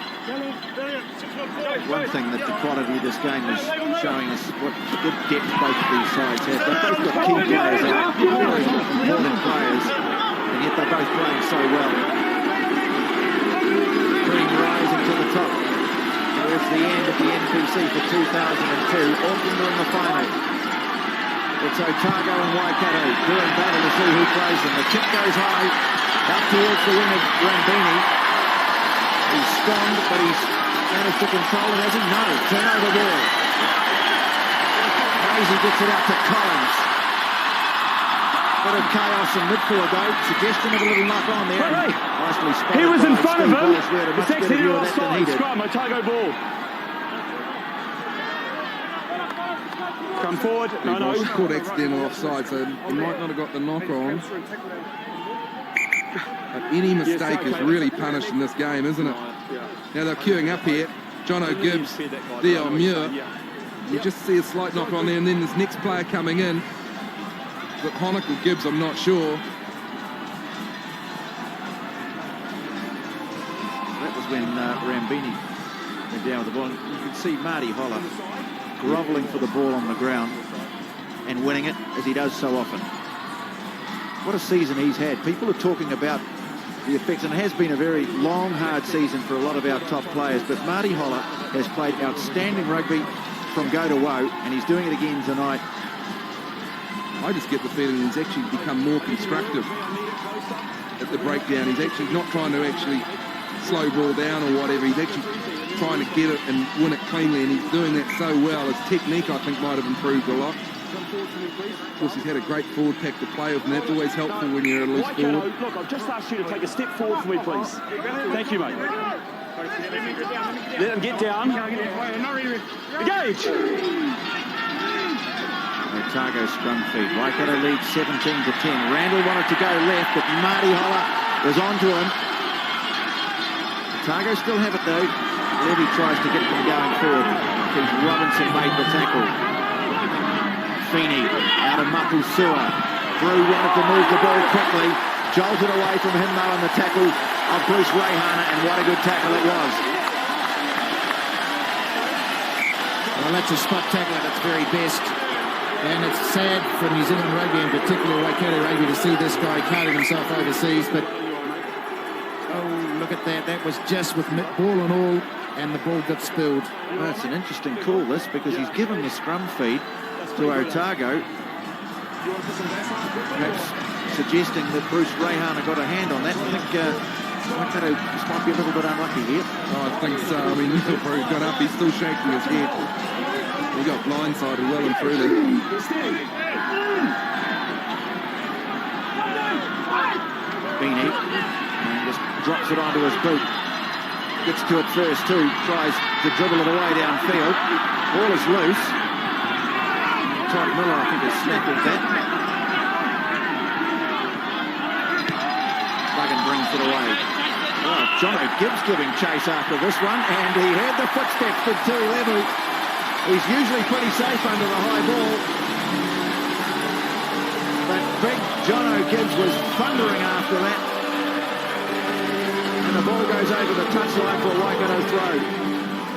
One thing that the quality of this game is showing us what good depth both of these sides have. They've both got key players out, very important players, and yet they're both playing so well. Green rising to the top towards the end of the NPC for 2002. Auckland are in the final. It's Otago and Waikato doing battle to see who plays them. The kick goes high, out towards the wing of Rambini. He's stunned, but he's managed to control it, has he? No. Turnover ball. Maisie gets it out to Collins. Bit of chaos in midfield, though. Suggestion of a little knock on there. Right. Nicely spotted. He was in front of him. It's actually an offside scrum. Otago ball. Come forward. No. He caught accidental offside, so he might not have got the knock on. But any mistake is really punished in this game, isn't it? Now they're queuing up here. Jono Gibbs, Dion Muir. You just see a slight knock on there, and then this next player coming in. But Honock or Gibbs, I'm not sure. That was when Rambini went down with the ball. You can see Marty Holler grovelling for the ball on the ground and winning it, as he does so often. What a season he's had. People are talking about the effects, and it has been a very long, hard season for a lot of our top players, but Marty Holler has played outstanding rugby from go to woe, and he's doing it again tonight. I just get the feeling he's actually become more constructive at the breakdown. He's actually not trying to actually slow ball down or whatever. He's actually trying to get it and win it cleanly, and he's doing that so well. His technique, I think, might have improved a lot. Of course, he's had a great forward pack to play with, and that's always helpful when you're at a loose forward. Look, I've just asked you to take a step forward for me, please. Thank you, mate. Let them get down. Engage! Otago scrum feed. Waikato leads 17-10. Randall wanted to go left, but Marty Holler was onto him. Otago still have it, though. Levy tries to get them going forward. Keith Robinson made the tackle. Feeney out of Mapusua. Brew wanted to move the ball quickly. Jolted away from him, though, on the tackle of Bruce Reihana, and what a good tackle it was. Well, that's a spot tackle at its very best. And it's sad for New Zealand rugby, in particular Waikato rugby, to see this guy carting himself overseas. But, oh, look at that. That was just with ball and all, and the ball got spilled. Well, it's an interesting call, this, because he's given the scrum feed to Otago, perhaps suggesting that Bruce Reihana got a hand on that. I think Waikato just might be a little bit unlucky here. Oh, I think so. I mean, before he got up, he's still shaking his head. He got blindsided well and truly. Beanie, and just drops it onto his boot. Gets to it first too, tries to dribble it away downfield. Ball is loose. Todd Miller, I think, has snapped that. Duggan brings it away. Well, Jono Gibbs giving chase after this one, and he heard the footsteps for 2-11. He's usually pretty safe under the high ball. But big Jono Gibbs was thundering after that. And the ball goes over the touchline for a Waikato throw.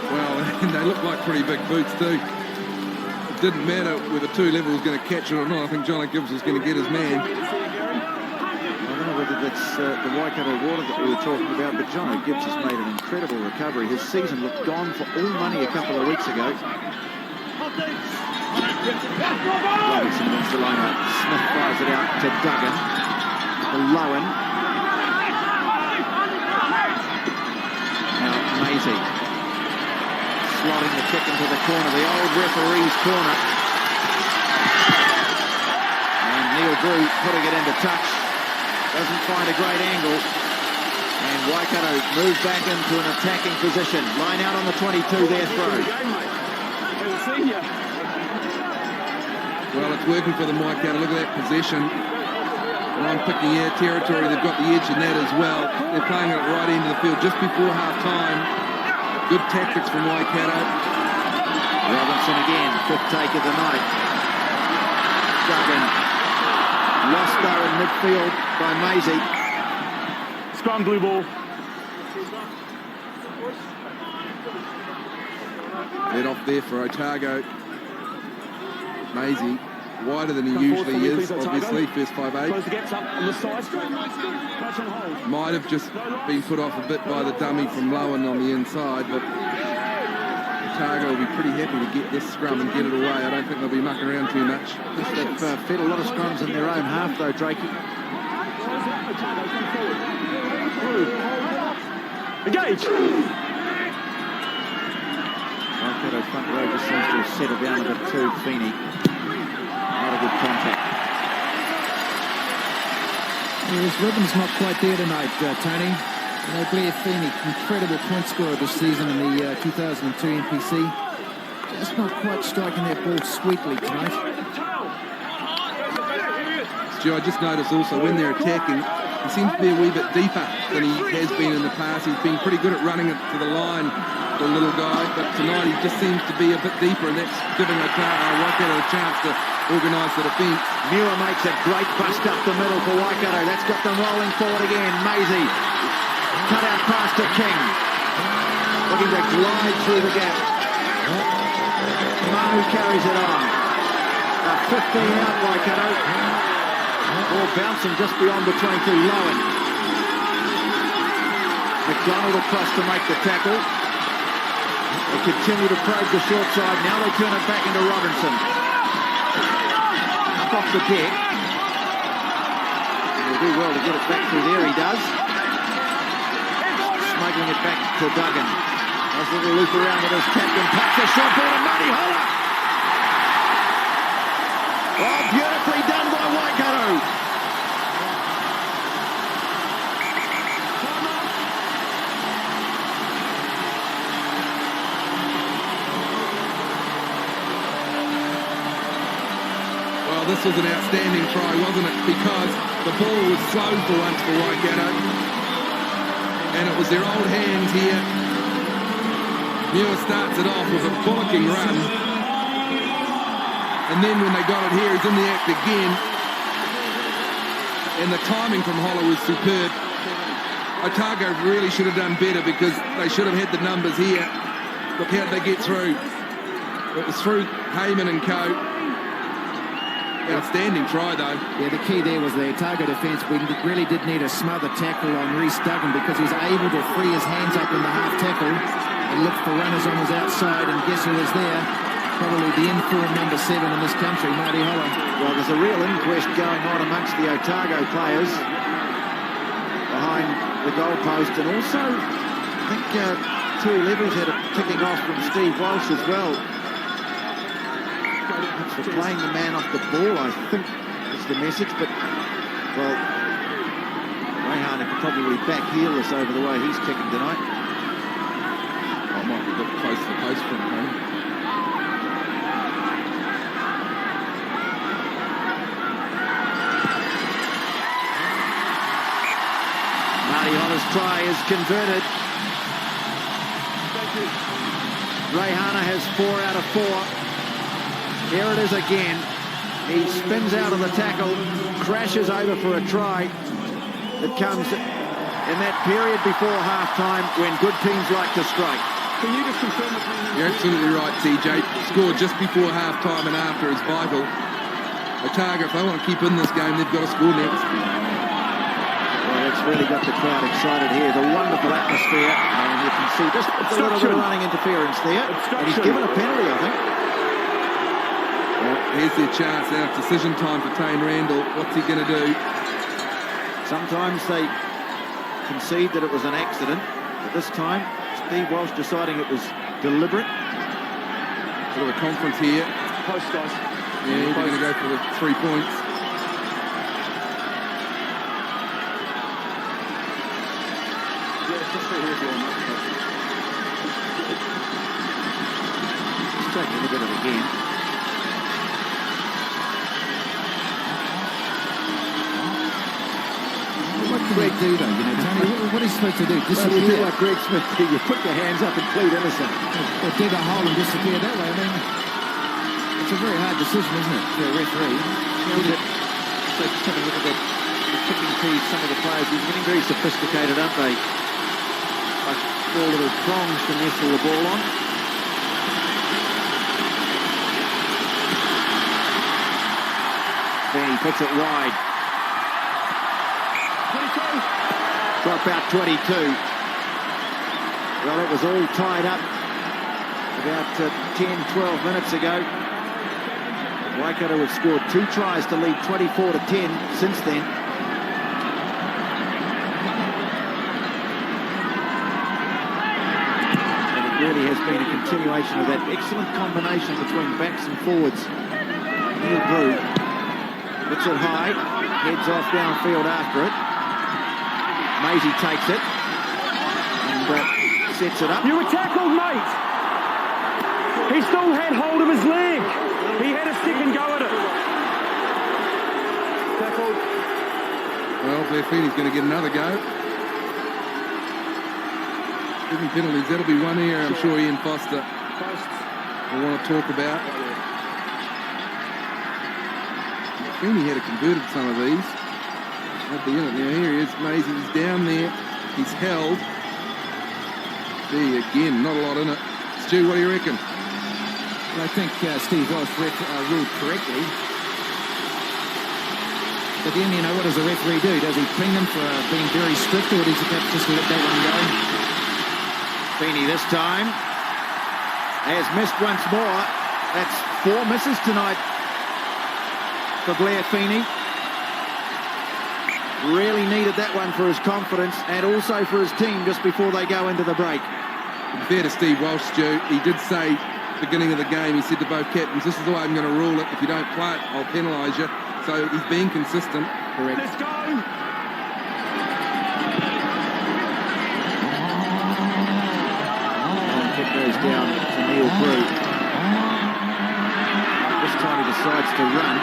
Well, and they look like pretty big boots too. It didn't matter whether 2-11 was going to catch it or not. I think Jono Gibbs was going to get his man. I don't know whether that's the Waikato water that we were talking about, but Jono Gibbs has made an incredible recovery. His season looked gone for all money a couple of weeks ago. Robinson wins the line out. Smith fires it out to Duggan. To Lowen. Now Maisie. Slotting the kick into the corner, the old referee's corner. And Neil Drew putting it into touch. Doesn't find a great angle. And Waikato move back into an attacking position. Line out on the 22 there, throw. Well, it's working for the Waikato. Look at that possession. And I'm picking air territory. They've got the edge in that as well. They're playing it at the right end of the field just before half-time. Good tactics from Waikato. Robinson again, fifth take of the night. Duggan. Lost though in midfield by Maisie. Scrum, blue ball. Let off there for Otago. Maisie, wider than he usually is, obviously, first 5'8". Close the gaps up on the side. Catch and hold. Might have just been put off a bit by the dummy from Lowen on the inside, but Otago will be pretty happy to get this scrum and get it away. I don't think they'll be mucking around too much. They've fed a lot of scrums in their own half, though, Drakey. Engage! Waikato front row just seems to have settled down a bit too, Feeney. Not a good contact. His rhythm's not quite there tonight, Tony. You know, Blair Feeney, incredible point scorer this season in the 2002 NPC. Just not quite striking that ball sweetly tonight. Stu, I just noticed also when they're attacking, he seems to be a wee bit deeper than he has been in the past. He's been pretty good at running it to the line, the little guy, but tonight he just seems to be a bit deeper, and that's giving Waikato a chance to organise the defence. Muir makes a great bust up the middle for Waikato. That's got them rolling forward again. Maisie. Cut out pass to King. Looking to glide through the gap. Manu carries it on. 15 out, Waikato. Ball bouncing just beyond the 22. Lowen. McDonald across to make the tackle. They continue to probe the short side. Now they turn it back into Robinson. Up off the deck. He'll do well to get it back through there. He does. Smuggling it back to Duggan. Nice little loop around with his captain. Pops a short ball to Marty Holler. Oh, beautifully done by Waikato. Well, this was an outstanding try, wasn't it? Because the ball was slow for once for Waikato. And it was their old hands here. Muir starts it off with a bullocking run. And then when they got it here, he's in the act again. And the timing from Holler was superb. Otago really should have done better because they should have had the numbers here. Look how they get through. It was through Heyman and co. Outstanding try, though. Yeah, the key there was the Otago defence. We really did need a smother tackle on Rhys Duggan because he was able to free his hands up in the half tackle and look for runners on his outside, and guess who was there? Probably the informed number 7 in this country, Marty Holler. Well, there's a real inquest going on amongst the Otago players behind the goalpost, and also I think 2-11's had a ticking off from Steve Walsh as well. For playing the man off the ball, I think is the message, but well, Rayhana could probably back heel this over the way he's kicking tonight. Oh, might be a bit close to the post for him. Marty Holler His try is converted. Reihana has 4 out of 4. Here it is again. He spins out of the tackle, crashes over for a try. It comes in that period before half-time when good teams like to strike. Can you just confirm with me? You're absolutely right, TJ. Score just before half-time and after is vital. Otago, if they want to keep in this game, they've got to score next. Well, it's really got the crowd excited here. The wonderful atmosphere, and you can see just a little bit of running interference there. And he's given a penalty, I think. Well, here's their chance now. It's decision time for Tane Randall. What's he going to do? Sometimes they concede that it was an accident, but this time Steve Walsh deciding it was deliberate. Bit of a conference here. Post, guys. Yeah, they're going to go for the 3 points. Just taking a look at it again. What can Greg do, though? You know, Tony, what is he supposed to do? Well, you do Disappear? like Greg Smith, you put your hands up and plead innocent. Or dig a hole and disappear that way? I mean, it's a very hard decision, isn't it, for a referee? So just have a look at the kicking tees, some of the players. They're getting very sophisticated, aren't they? Like 4 little prongs to nestle the ball on. Then he puts it wide. 22. Drop out 22. Well, it was all tied up about 10, 12 minutes ago. Waikato have scored 2 tries to lead 24-10 since then. And it really has been a continuation of that excellent combination between backs and forwards. Neil Brew puts it high, heads off downfield after it. Maisie takes it and sets it up. You were tackled, mate. He still had hold of his leg. He had a stick and go at it. Tackled. Well, Blairfeny's going to get another go. 7 penalties. That'll be one here, I'm sure Ian Foster will want to talk about. Blairfeny had converted some of these. At the end, now here he is, Maisie, he's down there, he's held. See, again, not a lot in it. Stu, what do you reckon? Well, I think Steve Walsh ruled correctly. But then, you know, what does the referee do? Does he ping them for being very strict, or does he perhaps just let that one go? Feeney this time has missed once more. That's 4 misses tonight for Blair Feeney. Really needed that one for his confidence and also for his team just before they go into the break. Fair to Steve Walsh, Stu. He did say beginning of the game, he said to both captains, this is the way I'm going to rule it. If you don't play it, I'll penalise you. So he's being consistent. Correct. Let's go. And kick goes down to Neil Brew. This time he decides to run.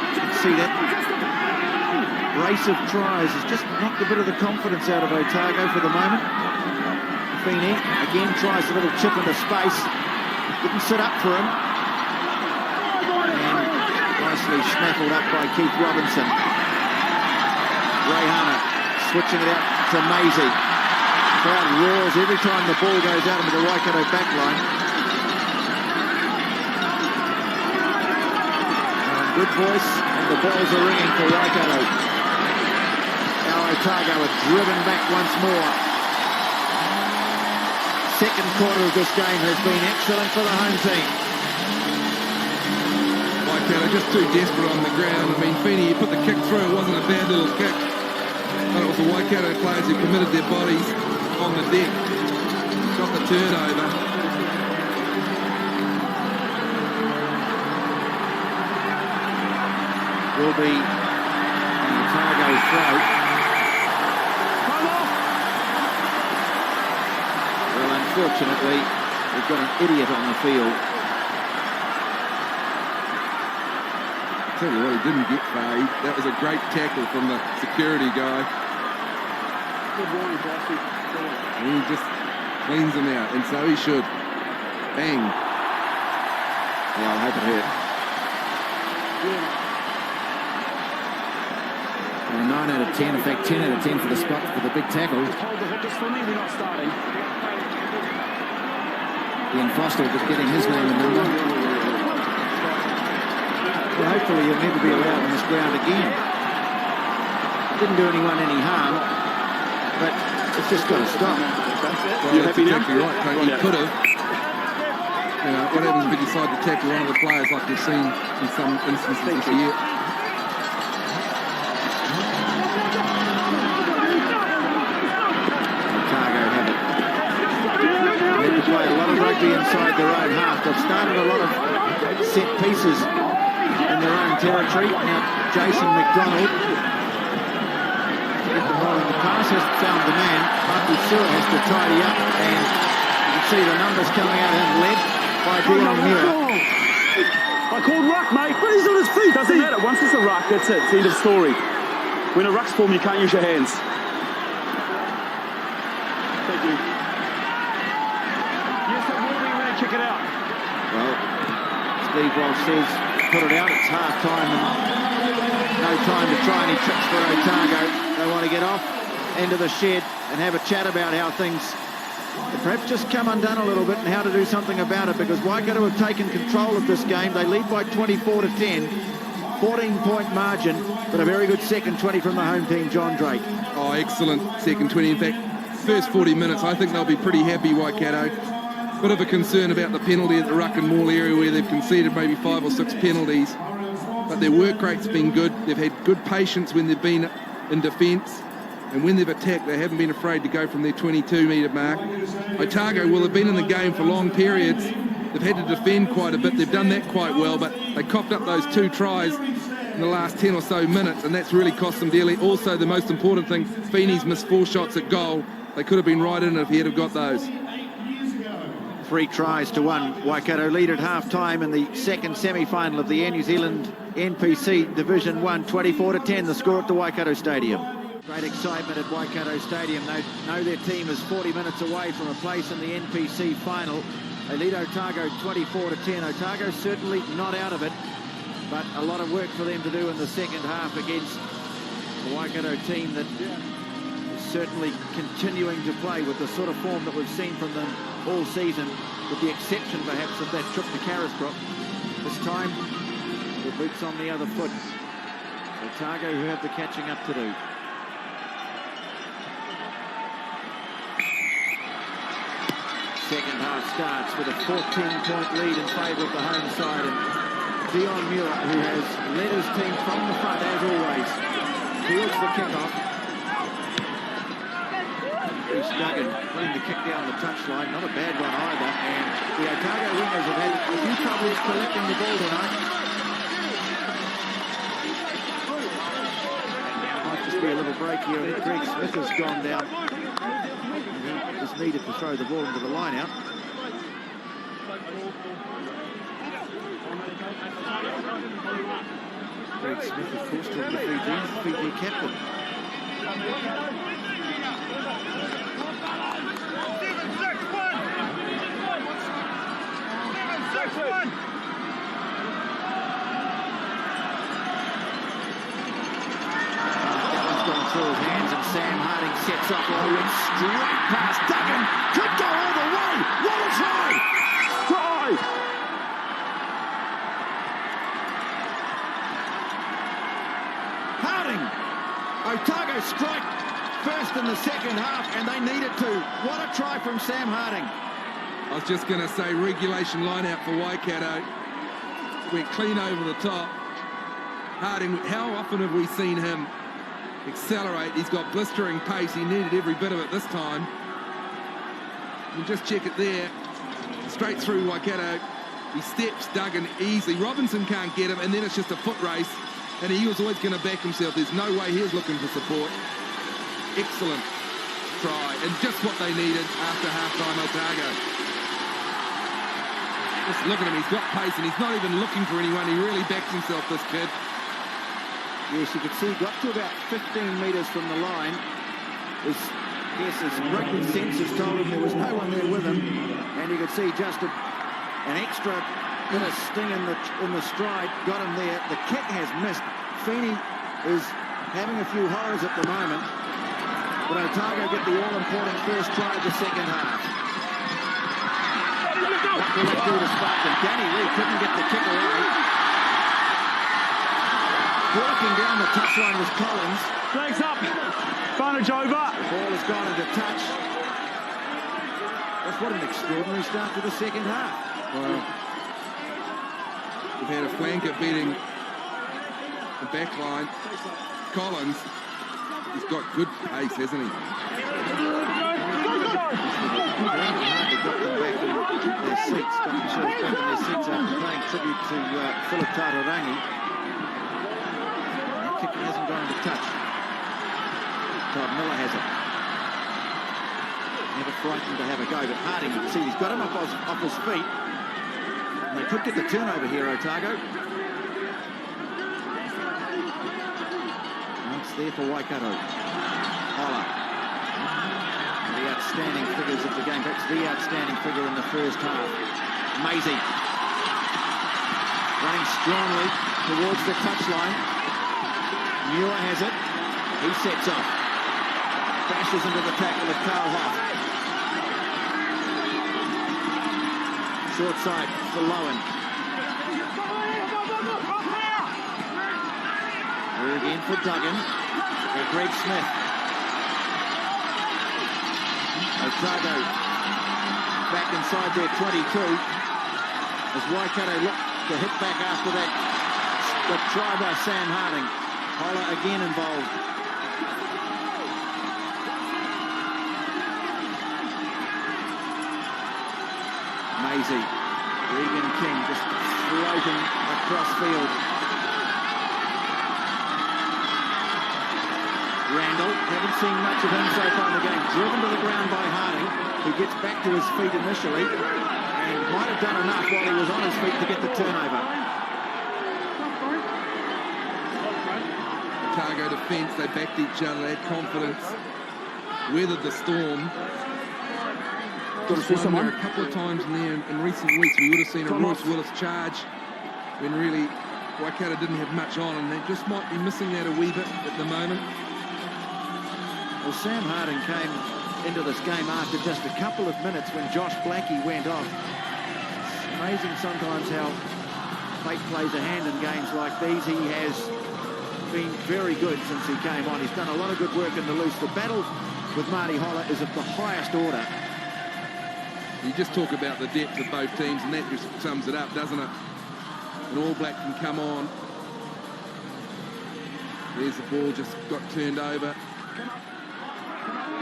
You can see that brace of tries has just knocked a bit of the confidence out of Otago for the moment. Feeney again tries a little chip into space. Didn't sit up for him. And nicely snaffled up by Keith Robinson. Reihana switching it out to Maisie. Crowd roars every time the ball goes out into the Waikato backline. Good voice, and the bells are ringing for Waikato. Now Otago are driven back once more. Second quarter of this game has been excellent for the home team. Waikato just too desperate on the ground. I mean, Feeney, he put the kick through. It wasn't a bad little kick. But it was the Waikato players who committed their bodies on the deck. Got the turnover. Will be an Otago throw. Well, unfortunately, we've got an idiot on the field. Tell you what, he didn't get far. That was a great tackle from the security guy. Good warning, Bossy. And he just cleans him out, and so he should. Bang. Yeah, I hope it hurt. Well, 9 out of 10, in fact 10 out of 10 for the spot for the big tackle. Hold the hookers for me, we're not starting. Ian Foster just getting his name and number. Well, hopefully he'll never be allowed on this ground again. Didn't do anyone any harm, but it's just got to stop. Well, You that's happy now? exactly right, Craig. He could have. You know, what happens if you decide to tackle one of the players like we've seen in some instances this year? Otago have it. They had to play a lot of rugby inside their own half. They've started a lot of set pieces in their own territory. Now, Jason McDonald to get the ball in the pass has found the man. Marty Sewer has to tidy up, and you can see the numbers coming out and led by Dion Muir. I called ruck, mate. But he's on his feet. Doesn't matter. Once it's a ruck, that's it. It's the end of the story. When a ruck's formed, you can't use your hands. Thank you. Yes, it will be when they kick it out. Well, Steve Walsh says put it out. It's half time and no time to try any tricks for Otago. They want to get off into the shed and have a chat about how things perhaps just come undone a little bit and how to do something about it, because Waikato have taken control of this game. They lead by 24 to 10, 14-point margin, but a very good second 20 from the home team, John Drake. Oh, excellent second 20. In fact, first 40 minutes, I think they'll be pretty happy, Waikato. Bit of a concern about the penalty at the ruck and maul area where they've conceded maybe 5 or 6 penalties. But their work rate's been good. They've had good patience when they've been in defence. And when they've attacked, they haven't been afraid to go from their 22-metre mark. Otago will have been in the game for long periods. They've had to defend quite a bit. They've done that quite well, but they copped up those 2 tries in the last 10 or so minutes, and that's really cost them dearly. Also, the most important thing, Feeney's missed 4 shots at goal. They could have been right in it if he had have got those. 3 tries to 1. Waikato lead at half-time in the second semi-final of the Air New Zealand NPC Division 1, 24 to 10, the score at the Waikato Stadium. Great excitement at Waikato Stadium. They know their team is 40 minutes away from a place in the NPC final. They lead Otago 24 to 10. Otago certainly not out of it, but a lot of work for them to do in the second half against the Waikato team that is certainly continuing to play with the sort of form that we've seen from them all season, with the exception perhaps of that trip to Carisbrook. This time, the boots on the other foot. Otago who have the catching up to do. Second half starts with a 14-point lead in favour of the home side, and Dion Muir, who has led his team from the front as always, fields the kick-off. Bruce Duggan putting the kick down the touchline, not a bad one either, and the Otago wingers have had a few troubles collecting the ball tonight. Might just be a little break here, and Greg Smith has gone down. Is needed to throw the ball into the line out. Greg Smith, of course, to the Fiji captain. Through his hands, and Sam Harding sets up Owen straight past Duggan. Could go all the way. What a try! Try! Harding. Otago strike first in the second half, and they need it to. What a try from Sam Harding. I was just going to say, regulation line out for Waikato. Went clean over the top. Harding, how often have we seen him accelerate? He's got blistering pace. He needed every bit of it this time. And just check it there. Straight through Waikato. He steps Duggan easily. Robinson can't get him, and then it's just a foot race. And he was always going to back himself. There's no way he was looking for support. Excellent try, and just what they needed after half-time, Otago. Just look at him. He's got pace, and he's not even looking for anyone. He really backs himself, this kid. Yes, you could see he got to about 15 metres from the line. His broken senses told him there was no one there with him, and you could see just an extra bit of sting in the stride got him there. The kick has missed. Feeney is having a few horrors at the moment, but Otago get the all-important first try of the second half. What will that do to spark them? Danny Lee couldn't get the kick away. Walking down the touchline was Collins. Legs up. Advantage over. Ball has gone into touch. That's what an extraordinary start to the second half. Well, we've had a flanker beating the back line. Collins, he's got good pace, hasn't he? Hardly got them back in their seats. Got themselves back in their seats after paying tribute to Philip Tararangi. That kick hasn't gone into touch. Todd Miller has it. Never frightened to have a go, but Harding, you can see he's got him off his feet. And they could get the turnover here, Otago. It's there for Waikato. Holla. The outstanding figures of the game. That's the outstanding figure in the first half. Maisie. Running strongly towards the touchline. Muir has it. He sets off. Bashes into the tackle of Carl Hoff. Short side for Lowen. Here again for Duggan. Or Greg Smith. Otago back inside their 22. As Waikato look to hit back after that. The try by Sam Harding. Holla again involved. Maisie. Regan King just floating across field. Randall, haven't seen much of him so far in the game. Driven to the ground by Harding, who gets back to his feet initially and might have done enough while he was on his feet to get the turnover. Otago defence, they backed each other, they had confidence, weathered the storm. Just wonder, a couple of times in there in recent weeks we would have seen a Royce Willis charge when really Waikato didn't have much on, and they just might be missing that a wee bit at the moment. Well, Sam Harding came into this game after just a couple of minutes when Josh Blackie went off. It's amazing sometimes how fate plays a hand in games like these. He has been very good since he came on. He's done a lot of good work in the loose. The battle with Marty Holla is of the highest order. You just talk about the depth of both teams, and that just sums it up, doesn't it? An All Black can come on. There's the ball, just got turned over.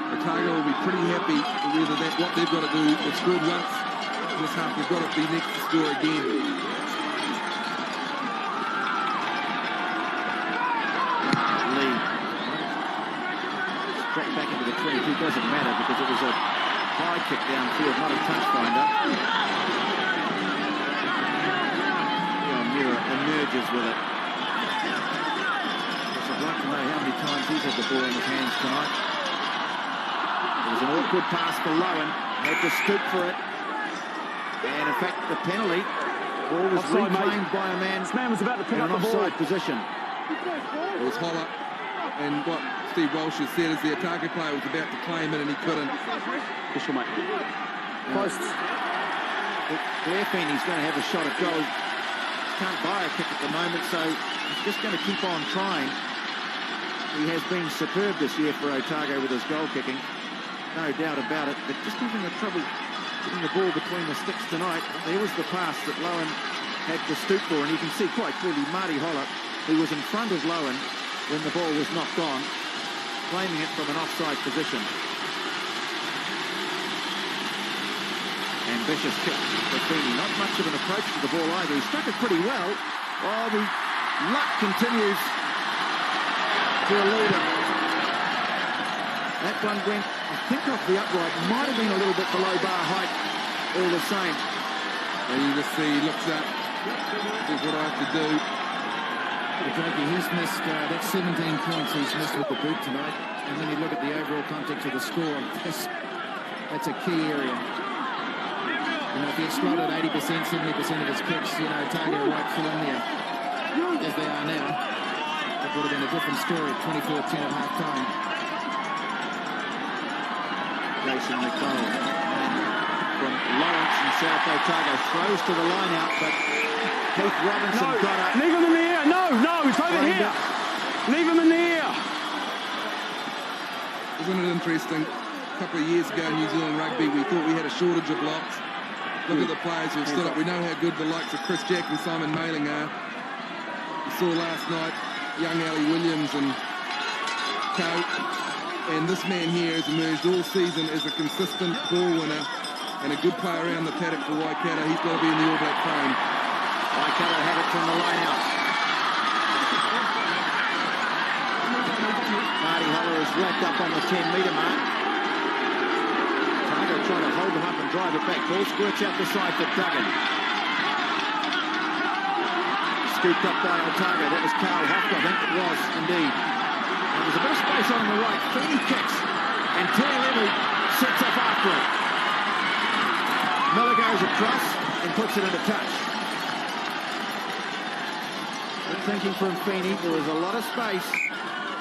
Otago will be pretty happy with whether what they've got to do. They've scored once in this half. They've got to be next to score again. Lee. Straight back into the 22. Doesn't matter because it was a high kick downfield, not a touch finder. Muir emerges with it. I'd like to know how many times he's had the ball in his hands tonight. It was an awkward pass for Lowen. Had to scoop for it. And in fact, the penalty ball was offside, reclaimed by a man, this man was about to pick in up an the ball. offside position. It was Holla, and what Steve Walsh has said is the Otago player was about to claim it and he couldn't. Official, mate. Posts. Blair Feeney's going to have a shot at goal. Can't buy a kick at the moment, so he's just going to keep on trying. He has been superb this year for Otago with his goal kicking. No doubt about it, but just having the trouble getting the ball between the sticks tonight. There was the pass that Lowen had to stoop for, and you can see quite clearly Marty Holla, who was in front of Lowen when the ball was knocked on, claiming it from an offside position. Ambitious kick for Feeney. Not much of an approach to the ball either. He struck it pretty well. Oh, the luck continues to elude him. That one went, I think, off the upright. Might have been a little bit below bar height all the same. And you just see he looks up, says what I have to do. He's missed, that's 17 points he's missed with the boot tonight. And when you look at the overall context of the score, that's a key area. You know, if he had slotted 80%, 70% of his kicks, you know, Otago right full in there, as they are now, that would have been a different story at 24-10 at half-time. Jason McDonald from Lawrence in South Otago throws to the line out, but Keith Robinson got up. Leave him in the air. No, it's over here. Leave him in the air. Isn't it interesting? A couple of years ago in New Zealand rugby, we thought we had a shortage of locks. Look at the players who've stood up. We know how good the likes of Chris Jack and Simon Mailing are. We saw last night young Ali Williams and Coe. And this man here has emerged all season as a consistent ball winner and a good player around the paddock for Waikato. He's got to be in the All Black frame. Waikato have it from the line out. Marty Holler is wrapped up on the 10-metre mark. Otago trying to hold him up and drive it back. Ball squirts out the side for Duggan. Scooped up by Otago. That was Carl Hoff, I think it was, indeed. And there's a bit of space on the right. Feeney kicks. And Level sets off after it. Miller goes across and puts it into touch. Good thinking from Feeney. There was a lot of space.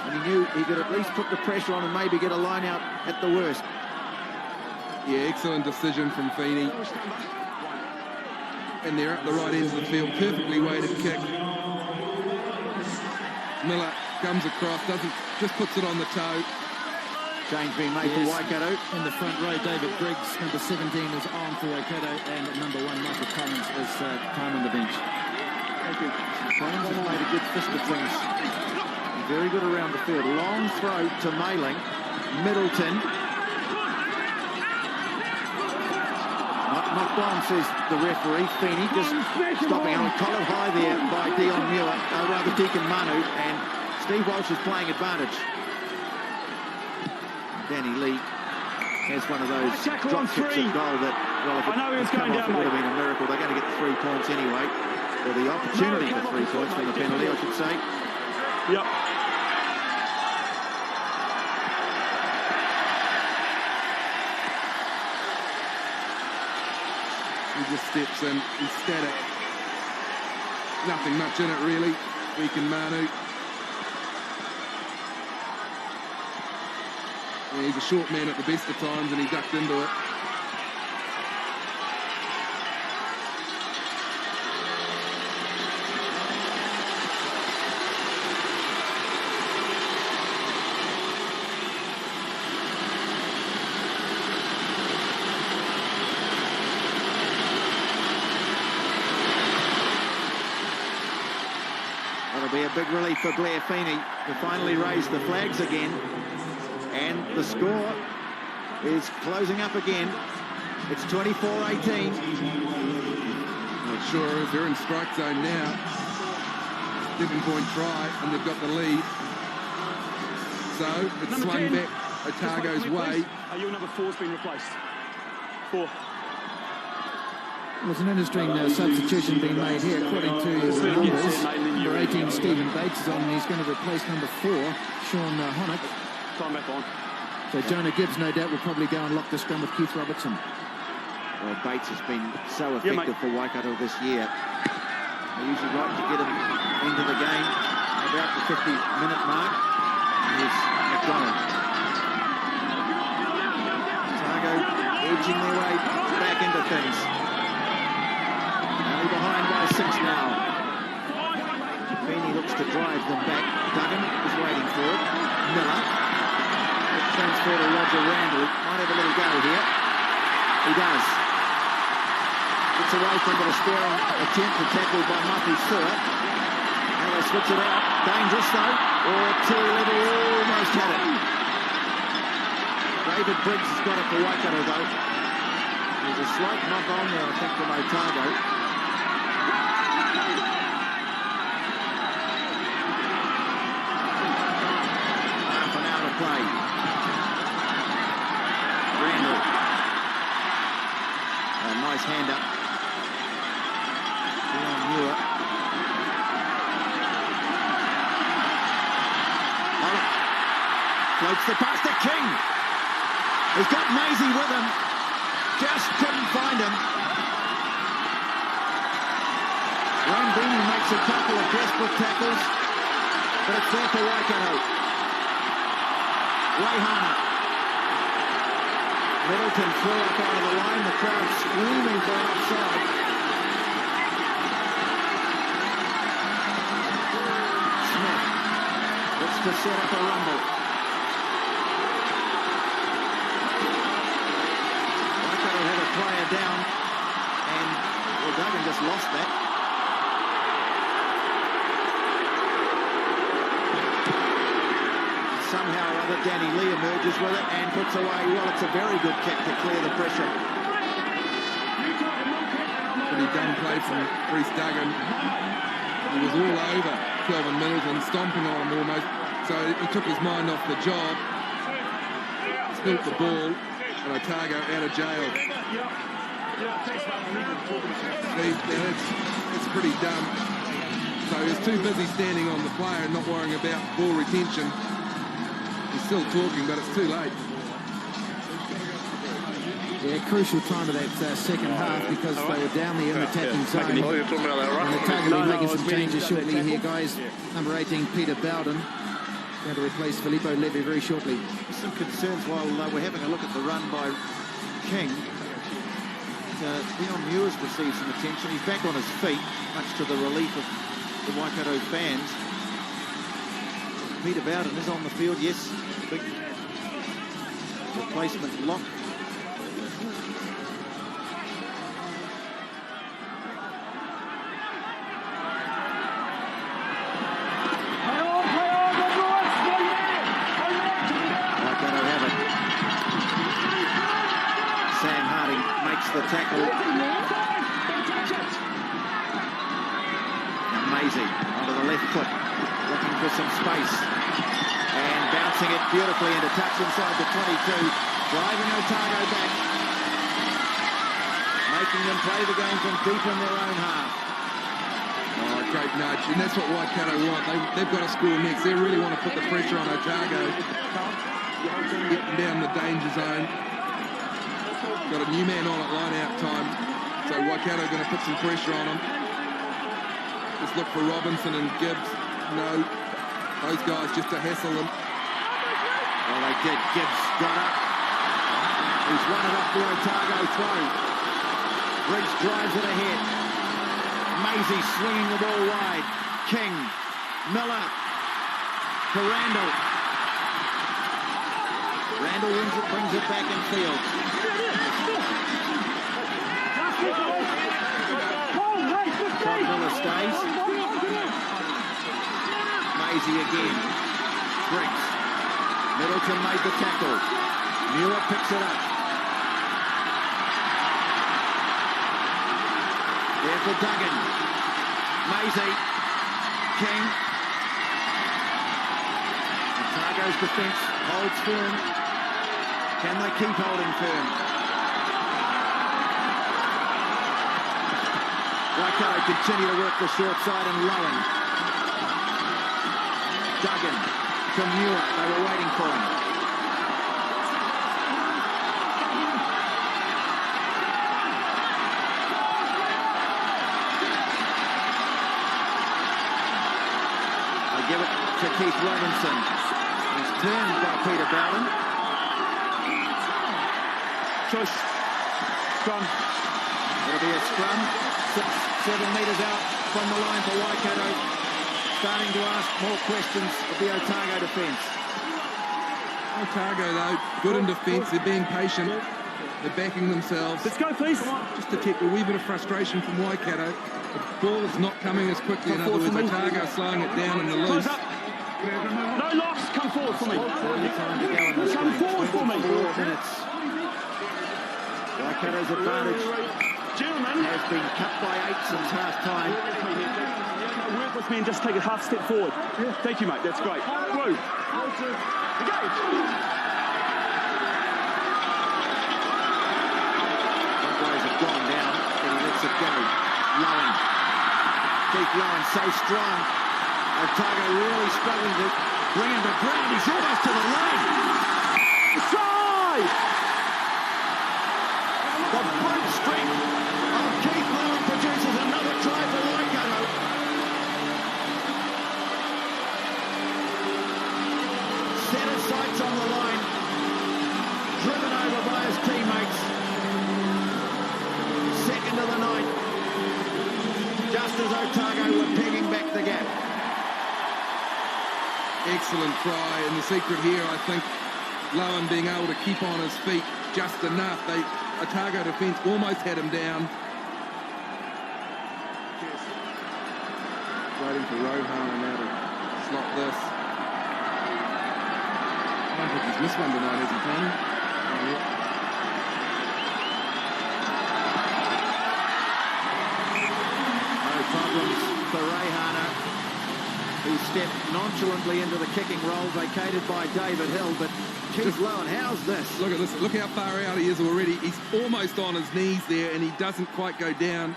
And he knew he could at least put the pressure on and maybe get a line out at the worst. Yeah, excellent decision from Feeney. And they're up the right ends of the field. Perfectly weighted kick. Miller comes across, just puts it on the toe. Change being made for Waikato. In the front row, David Briggs, number 17, is on for Waikato, and number 1, Michael Collins, is time on the bench. Collins has made a good fist of things. Very good around the field. Long throw to Mailing. Middleton. Not knocked on, says the referee. Feeney just stopping him. Collared high there by Dion Muir, rather Deacon Manu, and Steve Walsh is playing advantage. Danny Lee has one of those drop kicks at goal that, well, if it come off, it would have been a miracle. They're going to get the 3 points anyway, or the opportunity for 3 points from the penalty, I should say. Yep. He just steps in, he's static. Nothing much in it really. Weaken Manu. Yeah, he's a short man at the best of times and he ducked into it. That'll be a big relief for Blair Feeney to finally raise the flags again. And the score is closing up again. It's 24-18. Not sure if they're in strike zone now. 7-point try, and they've got the lead. So it's swung back Otago's way. Your number 4's been replaced. 4. There's an interesting substitution being made here, according to the numbers. Number 18, Stephen Bates, is on, and he's going to replace number 4, Sean Honick. Time back on. So Jonah Gibbs, no doubt, will probably go and lock the scrum with Keith Robertson. Well, Bates has been so effective for Waikato this year. They usually like to get him into the game about the 50-minute mark. Here's McDonald. Otago edging their way back into things. Only behind by 6 now. Feeney looks to drive them back. Duggan is waiting for it. Miller. Transfer to Roger Randall. Might have a little go here. He does. Gets away from the despairing attempt to tackle by Muffy Stewart. Now they switch it out. Dangerous though. Or Level almost had it. David Briggs has got it for Waikato though. There's a slight knock on there, I think, from Otago. Half an hour to play. Randall. A nice hand up. Dion Muir. Floats the pass to King. He's got Maisie with him. Just couldn't find him. Rambini makes a couple of desperate tackles, but it's there for Waikato. Waihana. Middleton threw up out of the line. The crowd screaming for offside. Smith looks to set up a rumble. Waikato had a player down, and Duggan just lost that. Somehow or other, Danny Lee emerges with it and puts away. Well, it's a very good kick to clear the pressure. Pretty dumb play from Reece Duggan. He was all over Kelvin Middleton, stomping on him almost. So he took his mind off the job, spilt the ball, and Otago out of jail. It's pretty dumb. So he was too busy standing on the player and not worrying about ball retention. He's still talking, but it's too late. Yeah, crucial time of that second half because they were down there in the attacking zone. And Otago will be making some changes shortly here, guys. Number 18, Peter Bowden, going to replace Filippo Levy very shortly. Some concerns while we're having a look at the run by King. Dion Muir's received some attention. He's back on his feet, much to the relief of the Waikato fans. Peter Bowden is on the field, yes. Big replacement lock. Waikato have it. Sam Harding makes the tackle. Amazing onto the left foot, looking for some space. And bouncing it beautifully into touch inside the 22. Driving Otago back. Making them play the game from deep in their own half. Oh, great nudge. And that's what Waikato want. They've got to score next. They really want to put the pressure on Otago. Getting down the danger zone. Got a new man on at line-out time. So Waikato going to put some pressure on them. Just look for Robinson and Gibbs. No. Those guys just to hassle them. Well, they did. Gibbs got up. He's won it off the Otago throw. Briggs drives it ahead. Maisie swinging the ball wide. King. Miller. To Randall. Randall brings it back in field. Todd Miller stays. Maisie again. Briggs. Middleton made the tackle. Muir picks it up. There for Duggan. Maisie. King. Otago's defence holds firm. Can they keep holding firm? Waikato continue to work the short side and Lowen. Duggan to Muir. They were waiting for him. They give it to Keith Robinson. He's turned by Peter Bowden. Choice. Scrum. It'll be a scrum. 7 metres out from the line for Waikato. Starting to ask more questions of the Otago defence. Otago, though, good in defence. They're being patient. They're backing themselves. Let's go, please. Just detect a wee bit of frustration from Waikato. The ball is not coming as quickly. In other words, Otago slowing it down in the loose. No loss. Come forward for me. Time to go in this Come game. forward for me. 24 minutes. Waikato's advantage has been cut by 8 since half-time. Work with me and just take a half step forward. Thank you, mate. That's great. Whoa. Engage. Both have gone down, but he lets it go. Lowen. Keith Lowen so strong. Otago really struggling to bring him to ground. He's almost to the line. Try! The brute strength of Keith Lowen produces another try for Waikato. Set his sights on the line. Driven over by his teammates. Second of the night. Just as Otago were pegging back the gap. Excellent try, and the secret here, I think, Lowen being able to keep on his feet just enough. Otago defence almost had him down. Waiting for Rohan now to slot this. I don't think he's missed one tonight, has he, Tony? Oh, yeah. No problems for Rehana, who stepped nonchalantly into the kicking role, vacated by David Hill, but Keith Lowen, how's this? Look at this. Look how far out he is already. He's almost on his knees there, and he doesn't quite go down.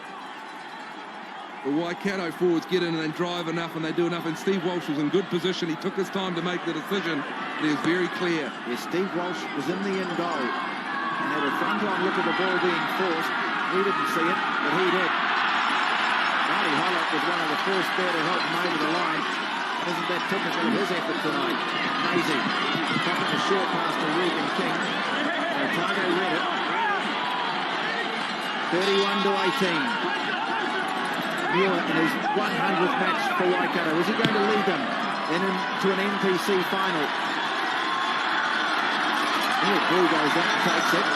The Waikato forwards get in and then drive enough, and they do enough, and Steve Walsh was in good position. He took his time to make the decision, but he was very clear. Yes, Steve Walsh was in the end goal and had a front-on look at the ball being forced. He didn't see it, but he did. Marty Hollett was one of the first there to help him over the line. Isn't that typical of his effort tonight? Amazing. Popping a short pass to Regan King. Otago read it. 31-18. Muir in his 100th match for Waikato. Is he going to lead them into an NPC final? Neil Blue goes up and takes it.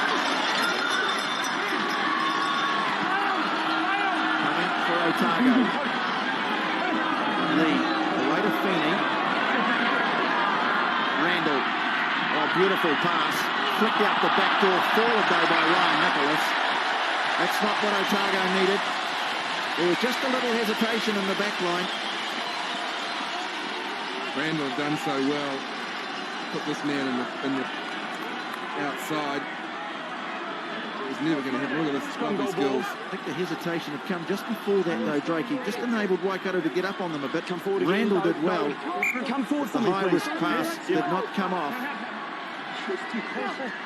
Coming for Otago. Lee, away to Feeney. Randall. Oh, beautiful pass. Flicked out the back door, forward though by Ryan Nicholas. That's not what Otago needed. There was just a little hesitation in the back line. Randall done so well. Put this man in the outside. It was never going to happen. Look at this lovely skills. I think the hesitation had come just before that though, Drake. He just enabled Waikato to get up on them a bit. Randall did well. Come forward for The me, high-risk please. pass did not come off.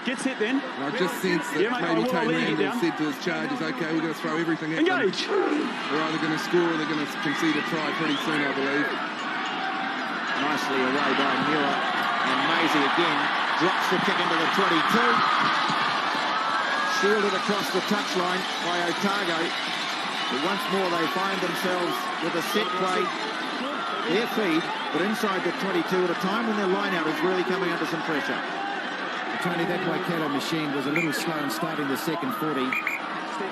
Get set then. And I just sense that Yeah, mate, maybe I will Tone lead you Randall down. said to his charges, okay, we're going to throw everything at them. Engage! They're either going to score or they're going to concede a try pretty soon, I believe. Nicely away by Muir. And Maisie again drops the kick into the 22. Shielded across the touchline by Otago. But once more they find themselves with a set play. Their feed, but inside the 22 at a time when their line-out is really coming under some pressure. Tony, that Waikato machine was a little slow in starting the second 40,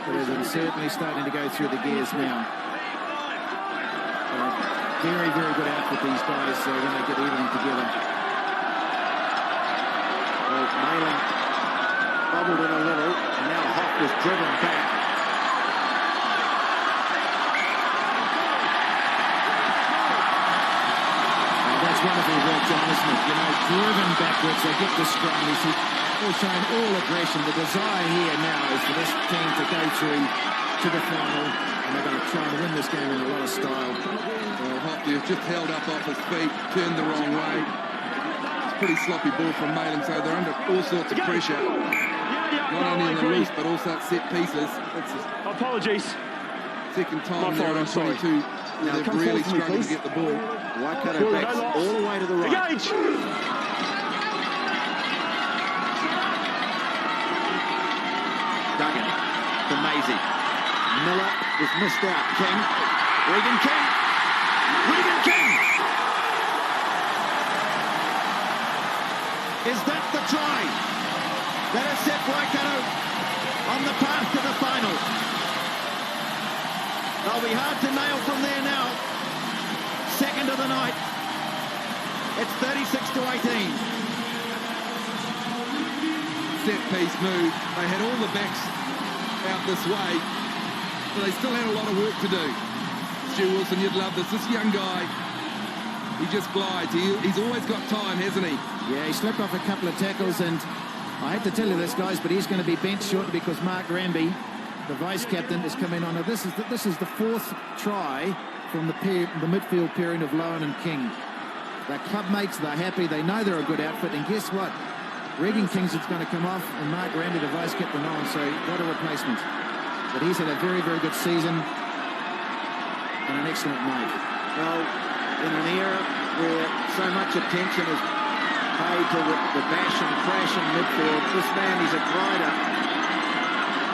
but is certainly starting to go through the gears now. Very, very good outfit, these guys, when they get everything together. Well, Nailing bobbled it a little, and now Hoff was driven back. That's wonderful work, John, isn't it? You know, driven backwards, they get the scrum. You see, all showing all aggression. The desire here now is for this team to go through to the final, and they're going to try and win this game in a lot of style. Well, Hoppy has just held up off his feet, turned the wrong way. It's a pretty sloppy ball from Malin, so they're under all sorts of pressure. Not only in the loose, but also at set pieces. It's the Apologies. second time My they're fault, on I'm sorry. 22. Now, They've come really forward for me, struggled to please. get the ball. Waikato backs all the way to the right. Engage! Duggan to Maisie. Miller was missed out. King. Regan King. Regan King! Is that the try that has set Waikato on the path to the final? They'll be hard to nail from there now. Second of the night. It's 36-18. Set piece move. They had all the backs out this way, but they still had a lot of work to do. Stu Wilson, you'd love this. This young guy, he just glides. He's always got time, hasn't he? Yeah, he slipped off a couple of tackles, and I hate to tell you this, guys, but he's going to be benched shortly because Mark Ramby, the vice-captain, is coming on. Now, this is the fourth try from the midfield pairing of Lowen and King. They're club mates, they're happy, they know they're a good outfit, and guess what? Regan Kingston's going to come off, and Mark Randy, the vice-captain, on, so got a replacement. But he's had a very, very good season and an excellent night. Well, in an era where so much attention is paid to the bash and crash in midfield, this man, he's a glider.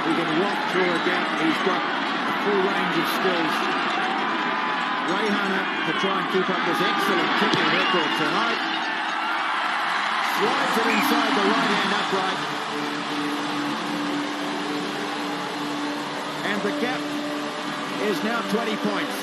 He can walk through a gap. He's got a full range of skills. Reihana to try and keep up this excellent kicking record tonight. Slides it inside the right-hand upright. And the gap is now 20 points.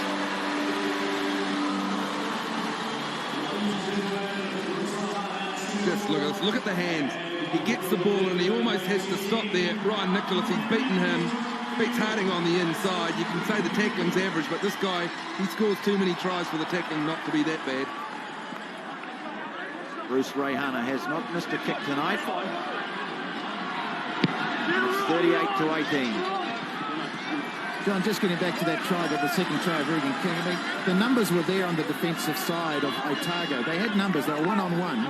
Just look at the hands. He gets the ball and he almost has to stop there. Ryan Nicholas, he's beaten him. Beats Harding on the inside. You can say the tackling's average, but this guy, he scores too many tries for the tackling not to be that bad. Bruce Reihana has not missed a kick tonight. It's 38-18. John, just getting back to that try, the second try of Regan King. I mean, the numbers were there on the defensive side of Otago. They had numbers. They were one-on-one.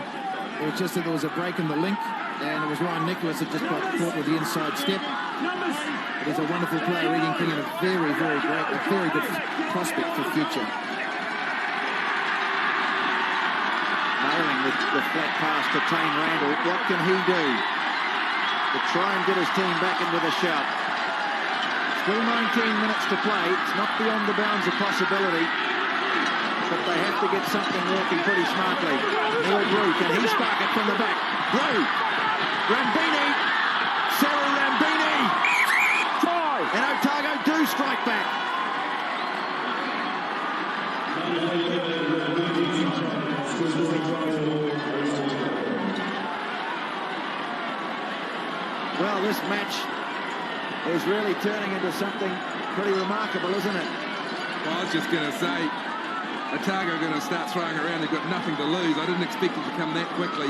It was just that there was a break in the link, and it was Ryan Nicholas that just got caught with the inside step. He's a wonderful player, Regan King, and a very, very great, a very good prospect for future. Nailing the flat pass to Tane Randall. What can he do to try and get his team back into the shout? Still 19 minutes to play. It's not beyond the bounds of possibility, but they have to get something working pretty smartly. Neil Brew, can he spark it from the back? Brew! Rambini! Cyril Rambini! Try! And Otago do strike back. Well, this match is really turning into something pretty remarkable, isn't it? Well, I was just going to say, Otago are going to start throwing around. They've got nothing to lose. I didn't expect it to come that quickly.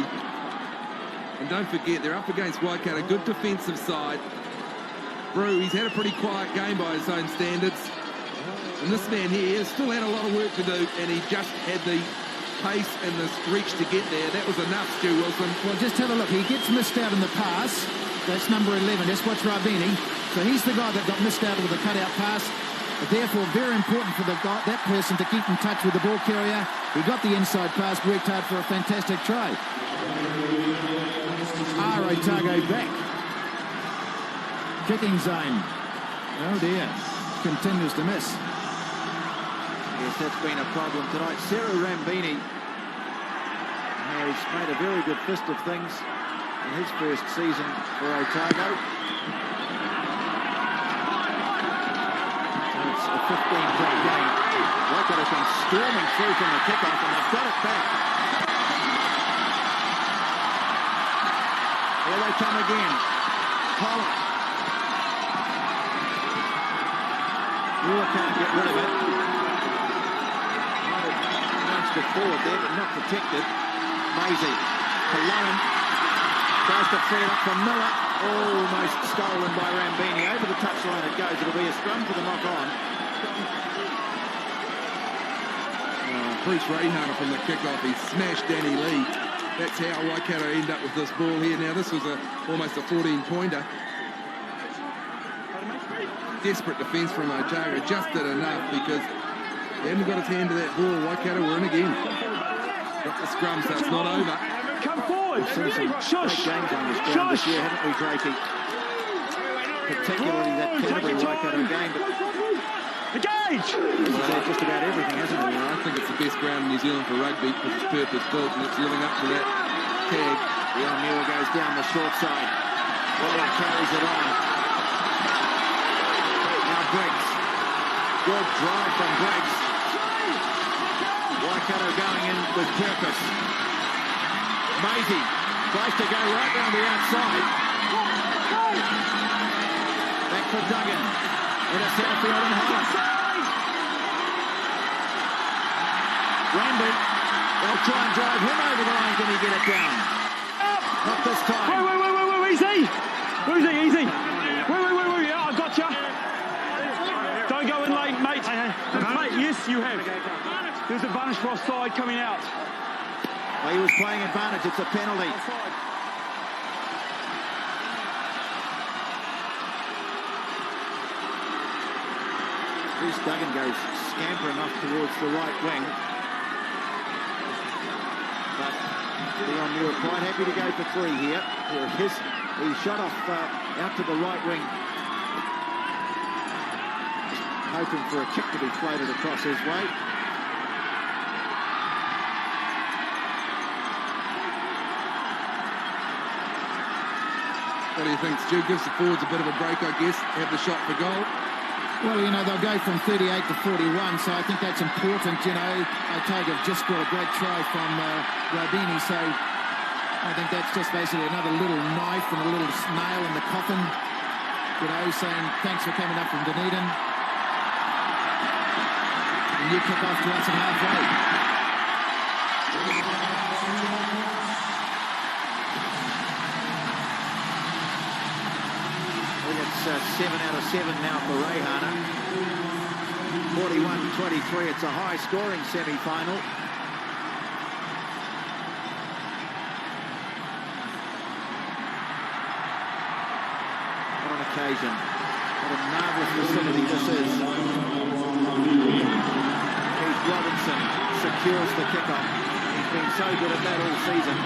And don't forget, they're up against Waikato, good defensive side. Brew, he's had a pretty quiet game by his own standards. And this man here has still had a lot of work to do, and he just had the pace and the reach to get there. That was enough, Stu Wilson. Well, just have a look. He gets missed out in the pass. That's number 11. That's what's Rabini. So he's the guy that got missed out with the cutout pass. But therefore, very important for that person to keep in touch with the ball carrier. He got the inside pass, worked hard for a fantastic try. Otago back. Kicking zone. Oh dear. Continues to miss. Yes, that's been a problem tonight. Cyril Rambini has made a very good fist of things in his first season for Otago. So it's a 15-point game. Waikato comes storming through from the kickoff, and they've got it back. Here they come again. Pollard. Moore can't get rid of it. Might have launched it forward there, but not protected. Maisie. Paloan tries to free it up from Miller. Almost stolen by Rambini. Over the touchline it goes. It'll be a scrum for the knock-on. Bruce Reihana from the kickoff. He smashed Danny Lee. That's how Waikato end up with this ball here. Now, this was almost a 14-pointer. Desperate defence from Otago. Just did enough because he hadn't got his hand to that ball. Waikato were in again. Got the scrum, so it's not over. Come forward! We've seen some great games on this ground this year, haven't we, Drakey? Particularly that Canterbury Waikato game. Engage! This has had just about everything, hasn't it? I think it's the best ground in New Zealand for rugby because it's purpose-built and it's living up to that tag. Dion Muir goes down the short side. William carries it on. Now Briggs. Good drive from Briggs. Waikato going in with purpose. Maisie tries to go right round the outside. Back for Duggan. Into centre field and Holland. Randall. They'll try and drive him over the line. Can he get it down? Not this time. Wait, easy. Where is he? Easy. Wait. Yeah, I got you. Don't go in late, mate. Mate, yes, you have. There's a bunch for offside coming out. Well, he was playing advantage. It's a penalty. Bruce Duggan goes scampering off towards the right wing. But Dion Muir quite happy to go for 3 here. Here it is. He shot off out to the right wing. Hoping for a kick to be floated across his way. What do you think, Stu? Gives the forwards a bit of a break, I guess. Have the shot for goal. Well, you know, they'll go from 38 to 41, so I think that's important. You know, Otago have just got a great try from Robini, so I think that's just basically another little knife and a little nail in the coffin. You know, saying thanks for coming up from Dunedin. And you kick off to us at halfway. It's 7 out of 7 now for Reihana. 41-23. It's a high-scoring semi-final. What an occasion. What a marvellous facility this is. Keith Robinson secures the kickoff. He's been so good at that all season.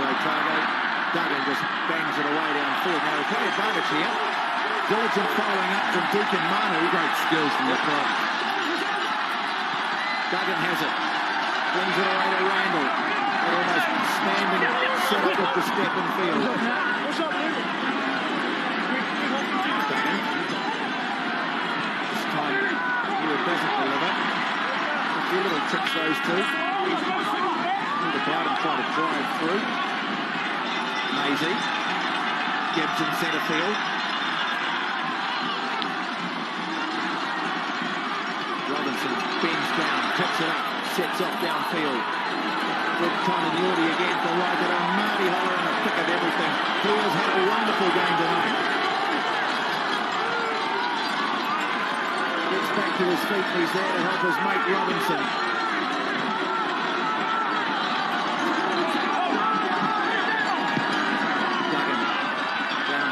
Otago. Duggan just bangs it away downfield. Now, they play advantage here. Diligent following up from Deacon Manu. Great skills from the prop. Duggan has it. Brings it away to Randall. Almost standing set up with the step and field. This time, Hewitt doesn't deliver. A few little tricks, those two. The crowd and try to drive through. Maisie. Gibbs in centre field. Robinson bends down, picks it up, sets off downfield. Good continuity again for Waikato. Marty Holler in the thick of everything. He has had a wonderful game tonight. Gets back to his feet. He's there to help his mate Robinson.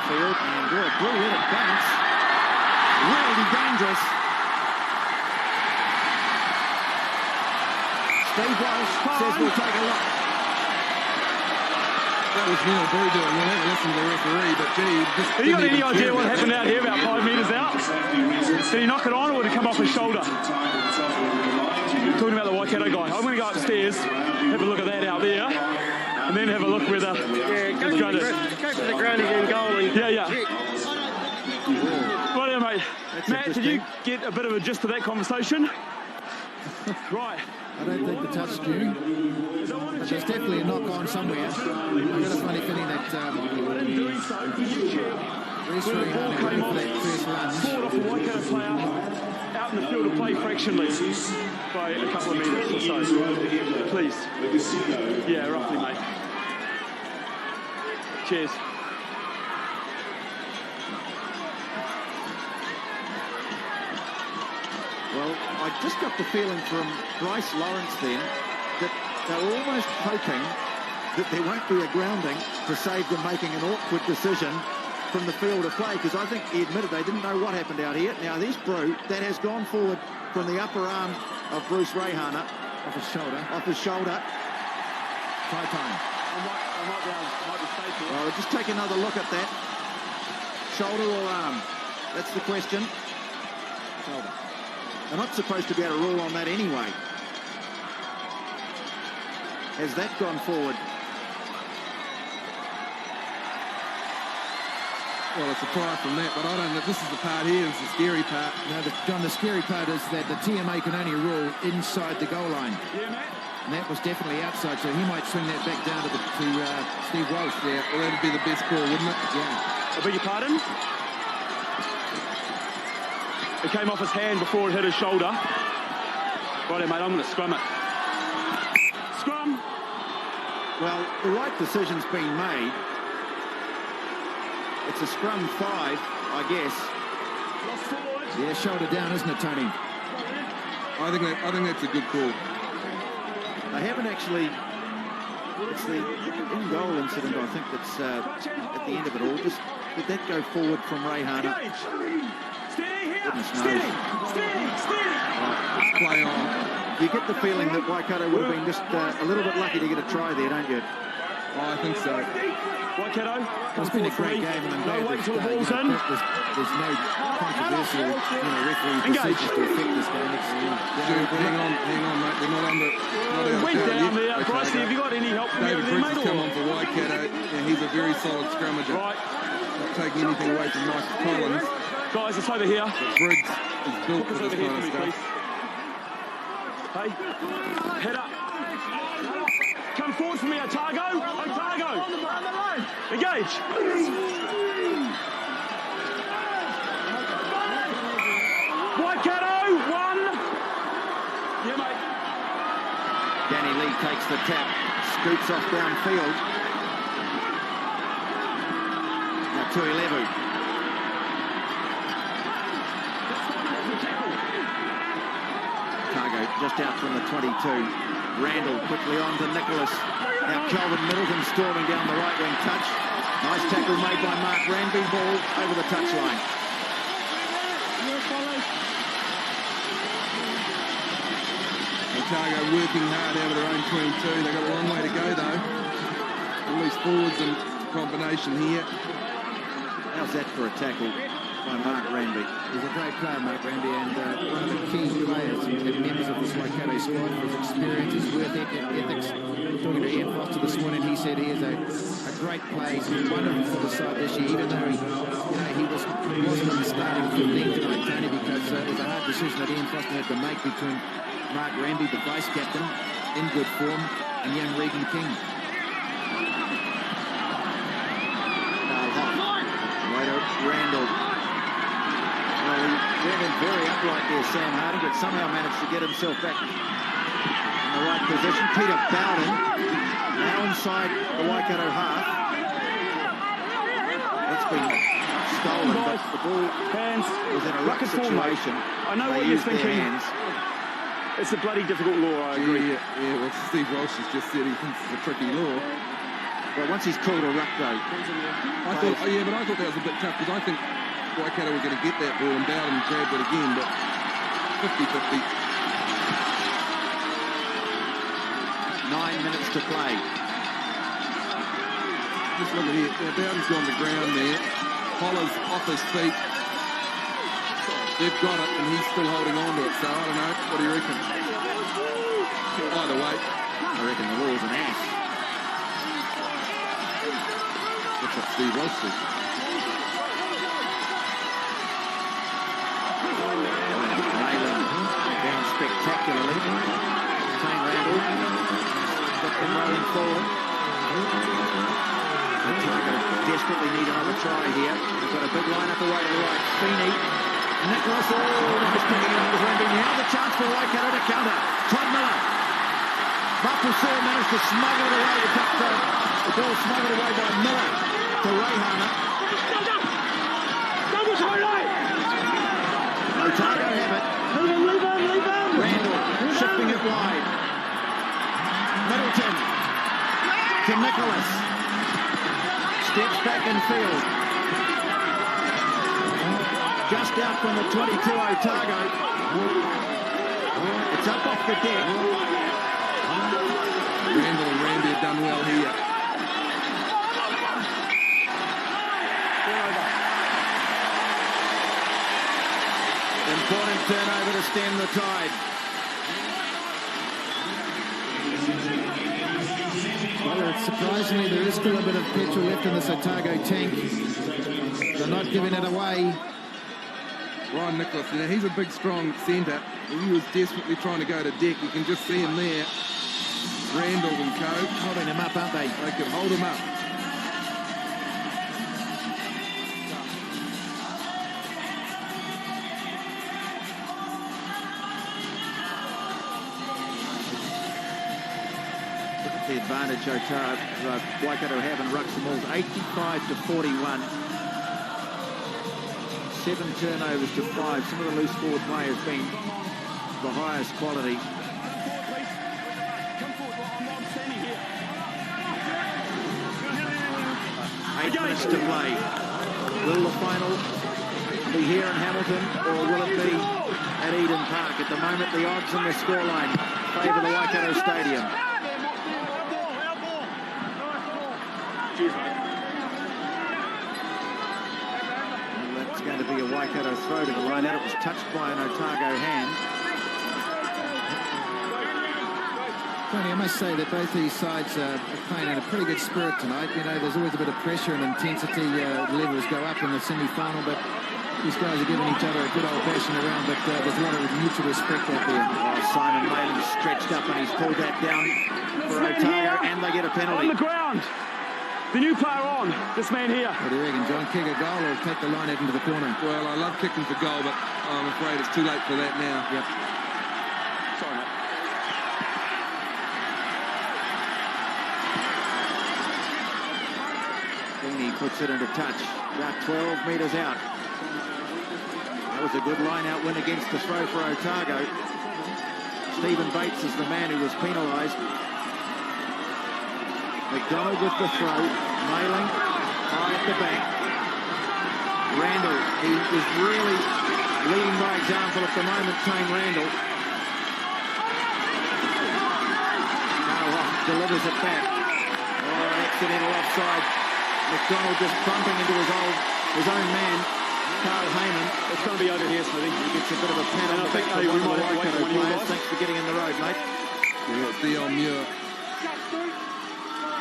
And a brilliant bounce. Really dangerous. Steve Walsh says we'll take a look. That was Neil Brew doing. We'll have a listen to the referee, but gee, have you got any idea what happened out here about 5 metres out? Did he knock it on or did it come off his shoulder? Talking about the Waikato guy. I'm going to go upstairs, have a look at that out there, and then have a look whether go to the ground again, goal. Yeah. Right, mate. Matt, did you get a bit of a gist of that conversation? Right. I don't think the touch due. But there's definitely a knock on somewhere. I've got a funny feeling that Reece Reihana went for that first lunge. Forward off a Waikato player out in the field of play fractionally by a couple of metres or so. Please. Yeah, roughly, mate. Cheers. Well, I just got the feeling from Bryce Lawrence then that they were almost hoping that there won't be a grounding to save them making an awkward decision from the field of play, because I think he admitted they didn't know what happened out here. Now, this Brew that has gone forward from the upper arm of Bruce Reihana. Off his shoulder. Off his shoulder. Try time. I might be safe here. Well, just take another look at that. Shoulder or arm? That's the question. Shoulder. They're not supposed to be able to rule on that anyway. Has that gone forward? Well, it's a try from that, but I don't know. This is the part here, it's the scary part. No, John, the scary part is that the TMA can only rule inside the goal line. Yeah, Matt. And that was definitely outside, so he might swing that back down to Steve Walsh. Yeah, well, that'd be the best call, wouldn't it? Yeah. I beg your pardon? It came off his hand before it hit his shoulder. Righto, mate, I'm going to scrum it. Scrum! Well, the right decision's been made. It's a scrum 5, I guess. Yeah, shoulder down, isn't it, Tony? I think that's a good call. They haven't actually. It's the in-goal incident, I think, that's at the end of it all. Just did that go forward from Reihana? Goodness knows. Let's play on. You get the feeling that Waikato would have been just a little bit lucky to get a try there, don't you? Oh, I think so. Waikato, It's been a great game, and I'm glad wait till the that, ball's in. there's no controversial, referee Engage. decisions to affect this game. It's, Dude, hang on, mate. They're not under. Not out Went of down yet. there. Bryce, have you got any help from David there, Briggs mate? has come on for Waikato. Yeah, he's a very solid scrummager. Right. Not taking anything away from Michael Collins. Guys, it's over here. But Briggs is built for Focus this over here kind for of me, stuff. please. Hey, head up. Come forward for me, Otago. Otago. Engage. Waikato, 1. Yeah, mate. Danny Lee takes the tap, scoots off downfield. Now Tuilevu. Otago just out from the 22. Randall quickly on to Nicholas. Now Kelvin Middleton storming down the right wing touch. Nice tackle made by Mark Ranby. Ball over the touchline. Otago working hard out of their own 22. They've got a long way to go, though. At least forwards and combination here. How's that for a tackle by Mark Ranby? He's a great player, Mark Ranby, and one of the key players and members of this Waikato squad. His experience, his work ethics. Talking to Ian Foster this morning, he said he is a great player. He's been wonderful for the side this year, even though he wasn't in the starting 15 tonight, Tony, because it was a hard decision that Ian Foster had to make between Mark Ranby, the vice captain, in good form, and young Regan King. Way to Randall. Well, he went in very upright there, Sam Harding, but somehow managed to get himself back in the right position. Peter Bowden, now inside the Waikato half. That's been stolen, but the ball was in a ruck situation. I know They what you're used their thinking. hands. It's a bloody difficult law, I agree. Yeah, well, Steve Walsh has just said he thinks it's a tricky law. Well, once he's called a ruck, though. I thought that was a bit tough because I think Waikato were going to get that ball and Bowden grabbed it again, but 50-50. 9 minutes to play. Just look at here. Now, Bowden's gone to the ground there. Holler's off his feet. They've got it, and he's still holding on to it. So, I don't know. What do you reckon? Either way. I reckon the law's an ass. That's what Steve Walsh said. Nayland down spectacularly. Tane Randall got them rolling forward. Otago desperately need another try here. They've got a big lineup away to the right. Feeney, Nicholas, nice picking it up with Randy. Now the chance for Waikato to counter. Todd Miller. Mapuso managed to smuggle it away. He got the ball smuggled away by Miller to Reihana. Otago have it. Randall shifting it wide. Middleton to Nicholas. Steps back in field. Just out from the 22, Otago. It's up off the deck. Randall and Randy have done well here. Important turnover to stem the tide. Well, surprisingly, there is still a bit of petrol left in this Otago tank. They're not giving it away. Ryan Nicholas, he's a big, strong centre. He was desperately trying to go to deck. You can just see him there. Randall and co. Holding him up, aren't they? They could hold him up. The advantage Waikato have in rucks and balls, 85-41. 7 turnovers to 5. Some of the loose forward play has been the highest quality. 8 minutes to play. Will the final be here in Hamilton, or will it be at Eden Park? At the moment, the odds and the scoreline favour the Waikato Stadium. And that's going to be a Waikato throw to the line out. It was touched by an Otago hand. Tony, I must say that both these sides are playing in a pretty good spirit tonight. You know, there's always a bit of pressure and intensity. Levels go up in the semi-final, but these guys are giving each other a good old-fashioned around, but there's a lot of mutual respect out there. Oh, Simon Leyland stretched up and he's pulled that down for Otago, and they get a penalty. On the ground. The new player on. This man here. What do you reckon, John? Kick a goal or take the line out into the corner? Well, I love kicking for goal, but I'm afraid it's too late for that now. Yep. Sorry, mate. He puts it into touch, about 12 metres out. That was a good line-out win against the throw for Otago. Stephen Bates is the man who was penalised. McDonald with the throw, nailing, high at the back. Randall, he is really leading by example at the moment, Tane Randall. Now delivers it back. Oh, accidental offside. McDonald just bumping into his own man, Carl Heyman. It's going to be over here, Smithy. He gets a bit of a pat on the back for one of the Waikato players. Thanks for getting in the road, mate. We've got Dion Muir.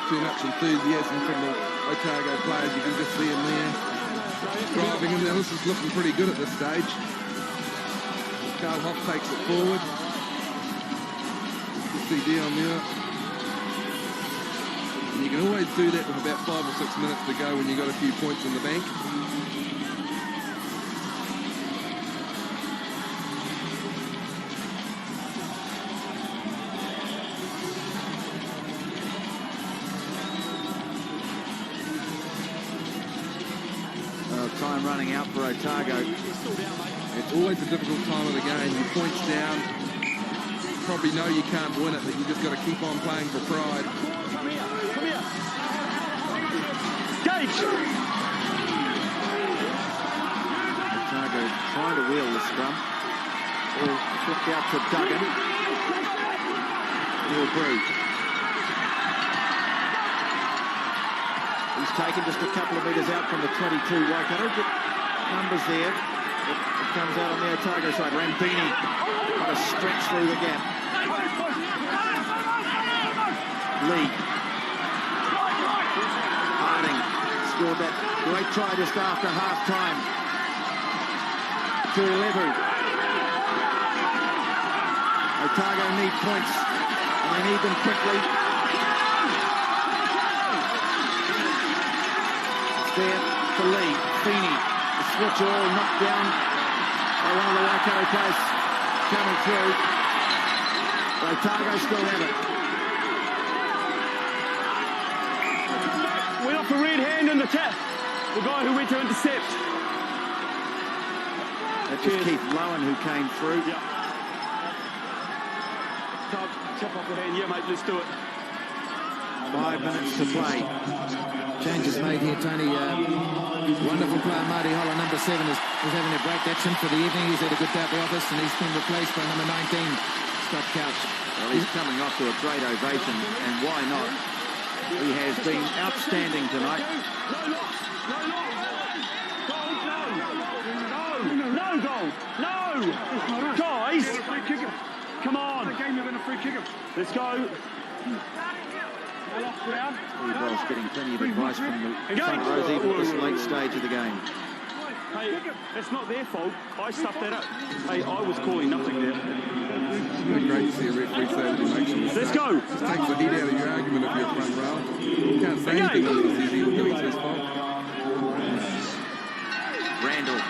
Too much enthusiasm from the Otago players. You can just see him there. Driving him. Now this is looking pretty good at this stage. Carl Hoff takes it forward. You see Dion Muir. And you can always do that with about 5 or 6 minutes to go when you've got a few points in the bank. Time running out for Otago. It's always a difficult time of the game. Your points down. You probably know you can't win it, but you just got to keep on playing for pride. Come here. Gage! Otago trying to wheel the scrum. Ball flipped out to Duggan. Neil Brew. He's taken just a couple of metres out from the 22 Waikato. Good numbers there. It comes out on the Otago side. Rambini got a stretch through the gap. Lee. Harding scored that great try just after half-time. Tuilevu. Otago need points, and they need them quickly. There for Lee. Feeney. The switch all knocked down by one of the Waikato players coming through. Otago still have it. Went off a red hand in the tap. The guy who went to intercept. That was Keith Lowen who came through. Yeah. Tap off the hand. Yeah, mate, let's do it. 5 minutes to play. Changes made here, Tony. Wonderful player, Marty Holler, number 7, is having a break. That's him for the evening. He's had a good day at the office, and he's been replaced by number 19, Scott Couch. Well, he's coming off to a great ovation, and why not? He has been outstanding tonight. No goal. No. Guys. Come on. Let's go. Ball's getting plenty of advice from the front rows, even at this late stage of the game. Hey, it's not their fault. I stuffed that up. Hey, I was calling nothing there. It's great to see a referee say that he makes a mistake. Let's go. It just takes the heat out of your argument if you're front row. You can't say anything unless he's even doing his fault. Randall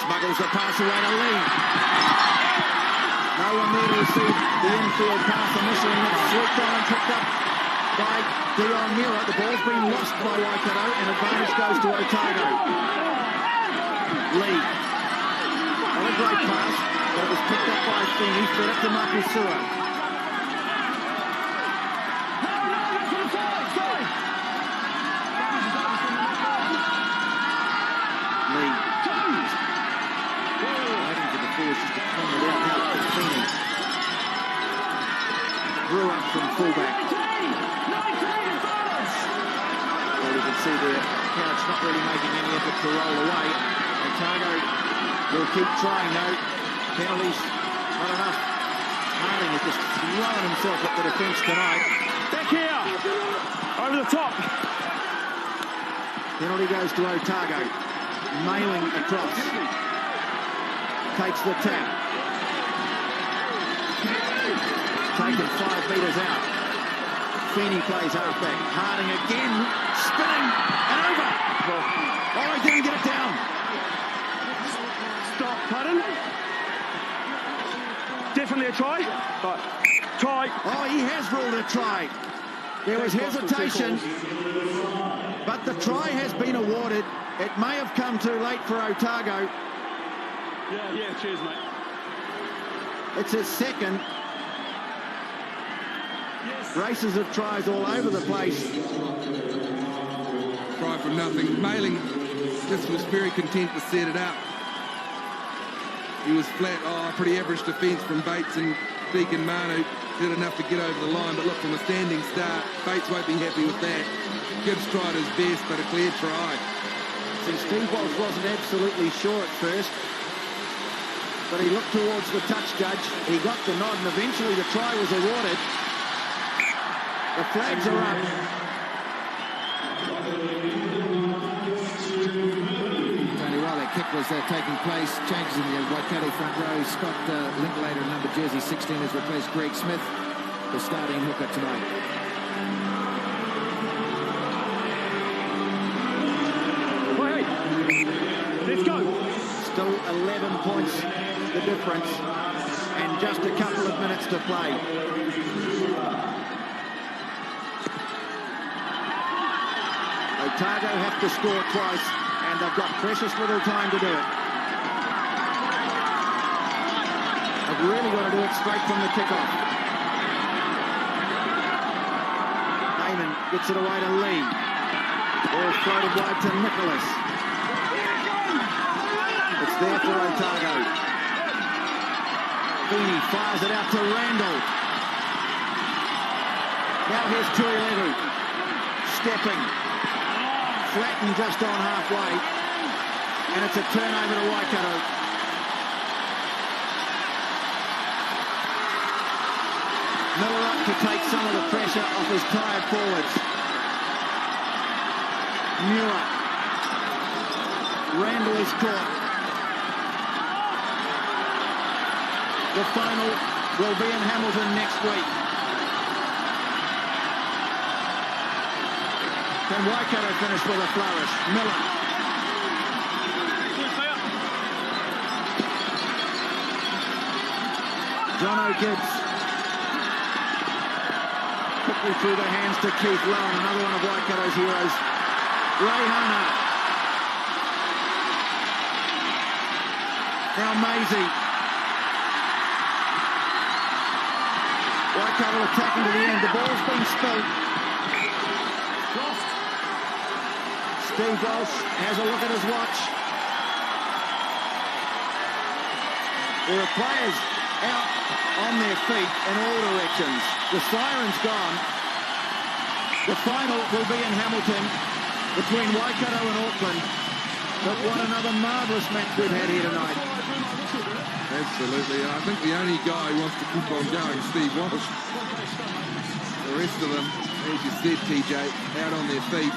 smuggles the pass away to Lee. No one there to receive the infield pass initially, and it's swooped on and picked up by Dion Muir. The ball's been lost by Waikato, and advantage goes to Otago. Lee. Not a great pass, but it was picked up by Feeney. Fed it to Mapusua. Grew up from fullback. Well, you can see the Couch not really making any effort to roll away. Otago will keep trying though. Penalties, not enough. Harding has just thrown himself at the defence tonight. Back here! Over the top! Penalty goes to Otago. Mailing across. Takes the tap. Taken 5 metres out. Feeney plays halfback. Harding again, spinning and over. Oh, he didn't get it down. Stop, pardon? Definitely a try. But try. Oh, he has ruled a try. There was hesitation, but the try has been awarded. It may have come too late for Otago. Yeah, cheers, mate. It's his second. Races of tries all over the place. Try from nothing. Mailing just was very content to set it up. He was flat. Pretty average defence from Bates and Deacon Manu. Did enough to get over the line, but look, from a standing start, Bates won't be happy with that. Gibbs tried his best, but a clear try. See, Steve Walsh wasn't absolutely sure at first, but he looked towards the touch judge. He got the nod, and eventually the try was awarded. The flags are up. Tony, while that kick was taking place, changes in the Waikato front row. Scott Linklater, number jersey 16, has replaced Greg Smith, the starting hooker tonight. Let's go. Still 11 points the difference, and just a couple of minutes to play. Otago have to score twice, and they've got precious little time to do it. They've really got to do it straight from the kickoff. Heyman gets it away to Lee. Ball floated wide to Nicholas. It's there for Otago. Feeney fires it out to Randall. Now here's Tuilevu. Stepping. Flattened just on halfway, and it's a turnover to Waikato. Miller up to take some of the pressure off his tired forwards. Muir. Randall is caught. The final will be in Hamilton next week. Can Waikato finish with a flourish? Miller. Jono Gibbs. Quickly through the hands to Keith Lowen, another one of Waikato's heroes. Ray Hana. Now Maisie. Waikato attacking to the end. The ball's been spilled. Steve Walsh has a look at his watch. There are players out on their feet in all directions. The siren's gone. The final will be in Hamilton between Waikato and Auckland. But what another marvellous match we've had here tonight. Absolutely. I think the only guy who wants to keep on going is Steve Walsh. The rest of them, as you said, TJ, out on their feet.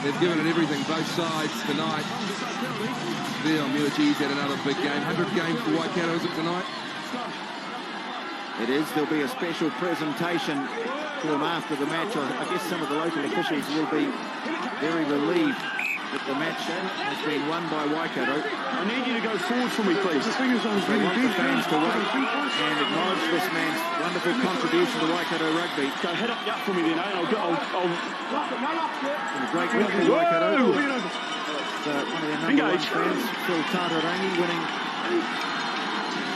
They've given it everything, both sides tonight. Leon Muirchees had another big game. 100th game for Waikato, is it tonight? It is. There'll be a special presentation to them after the match. I guess some of the local officials will be very relieved that the match has been won by Waikato. I need you to go forward for me, please. They want the fans to wait and acknowledge this man's wonderful contribution to Waikato rugby. Go head up for me then, eh? I'll And a great week for Waikato. one of their number Engage. one fans, Phil Tartarangi, winning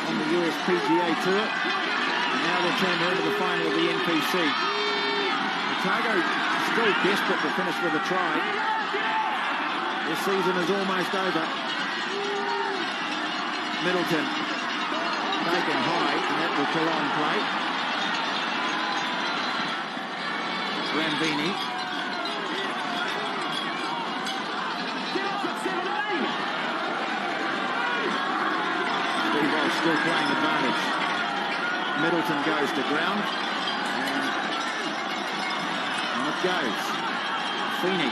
on the US PGA Tour. And now they'll turn her into the final of the NPC. Otago still desperate to finish with a try. Their season is almost over. Middleton taken high, and that will prolong play. Rambini. Steve still playing advantage. Middleton goes to ground. And it goes. Feeney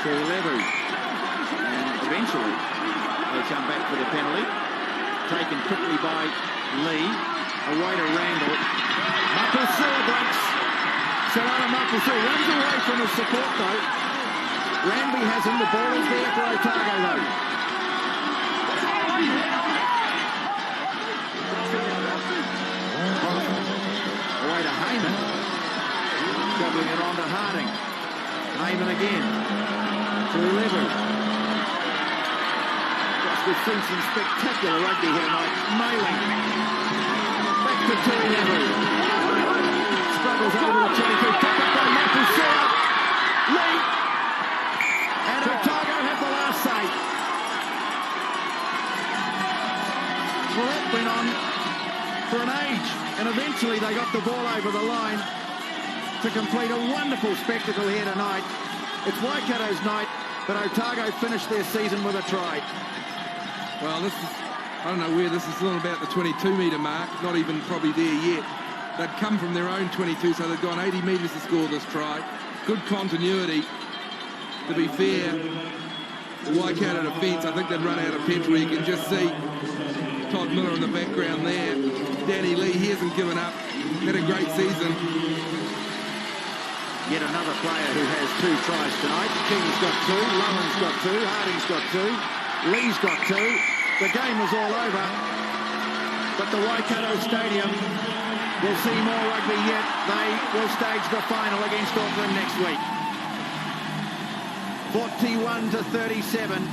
to Levu. And eventually they come back for the penalty. Taken quickly by Lee. Away to Randall. Mapusua breaks. Salana Mapusua runs away from his support though. Ramby has him. The ball is there for Otago though. Away to Heyman. Doubling it on to Harding. Heyman again. To Levu. We've seen some spectacular rugby here tonight. Mailing. Back to Levu. Struggles over the 22. Picked up by Mapusua. Lee. And Otago have the last say. Well, that went on for an age. And eventually they got the ball over the line to complete a wonderful spectacle here tonight. It's Waikato's night, but Otago finished their season with a try. Well, this is, I don't know where this is, still about the 22-metre mark, not even probably there yet. They'd come from their own 22, so they've gone 80 metres to score this try. Good continuity. To be fair, the Waikato defence, I think they'd run out of petrol. You can just see Todd Miller in the background there. Danny Lee, he hasn't given up. Had a great season. Yet another player who has 2 tries tonight. King's got 2, Lowen's got 2, Harding's got 2, Lee's got 2. The game is all over, but the Waikato Stadium will see more rugby yet. They will stage the final against Auckland next week. 41-37.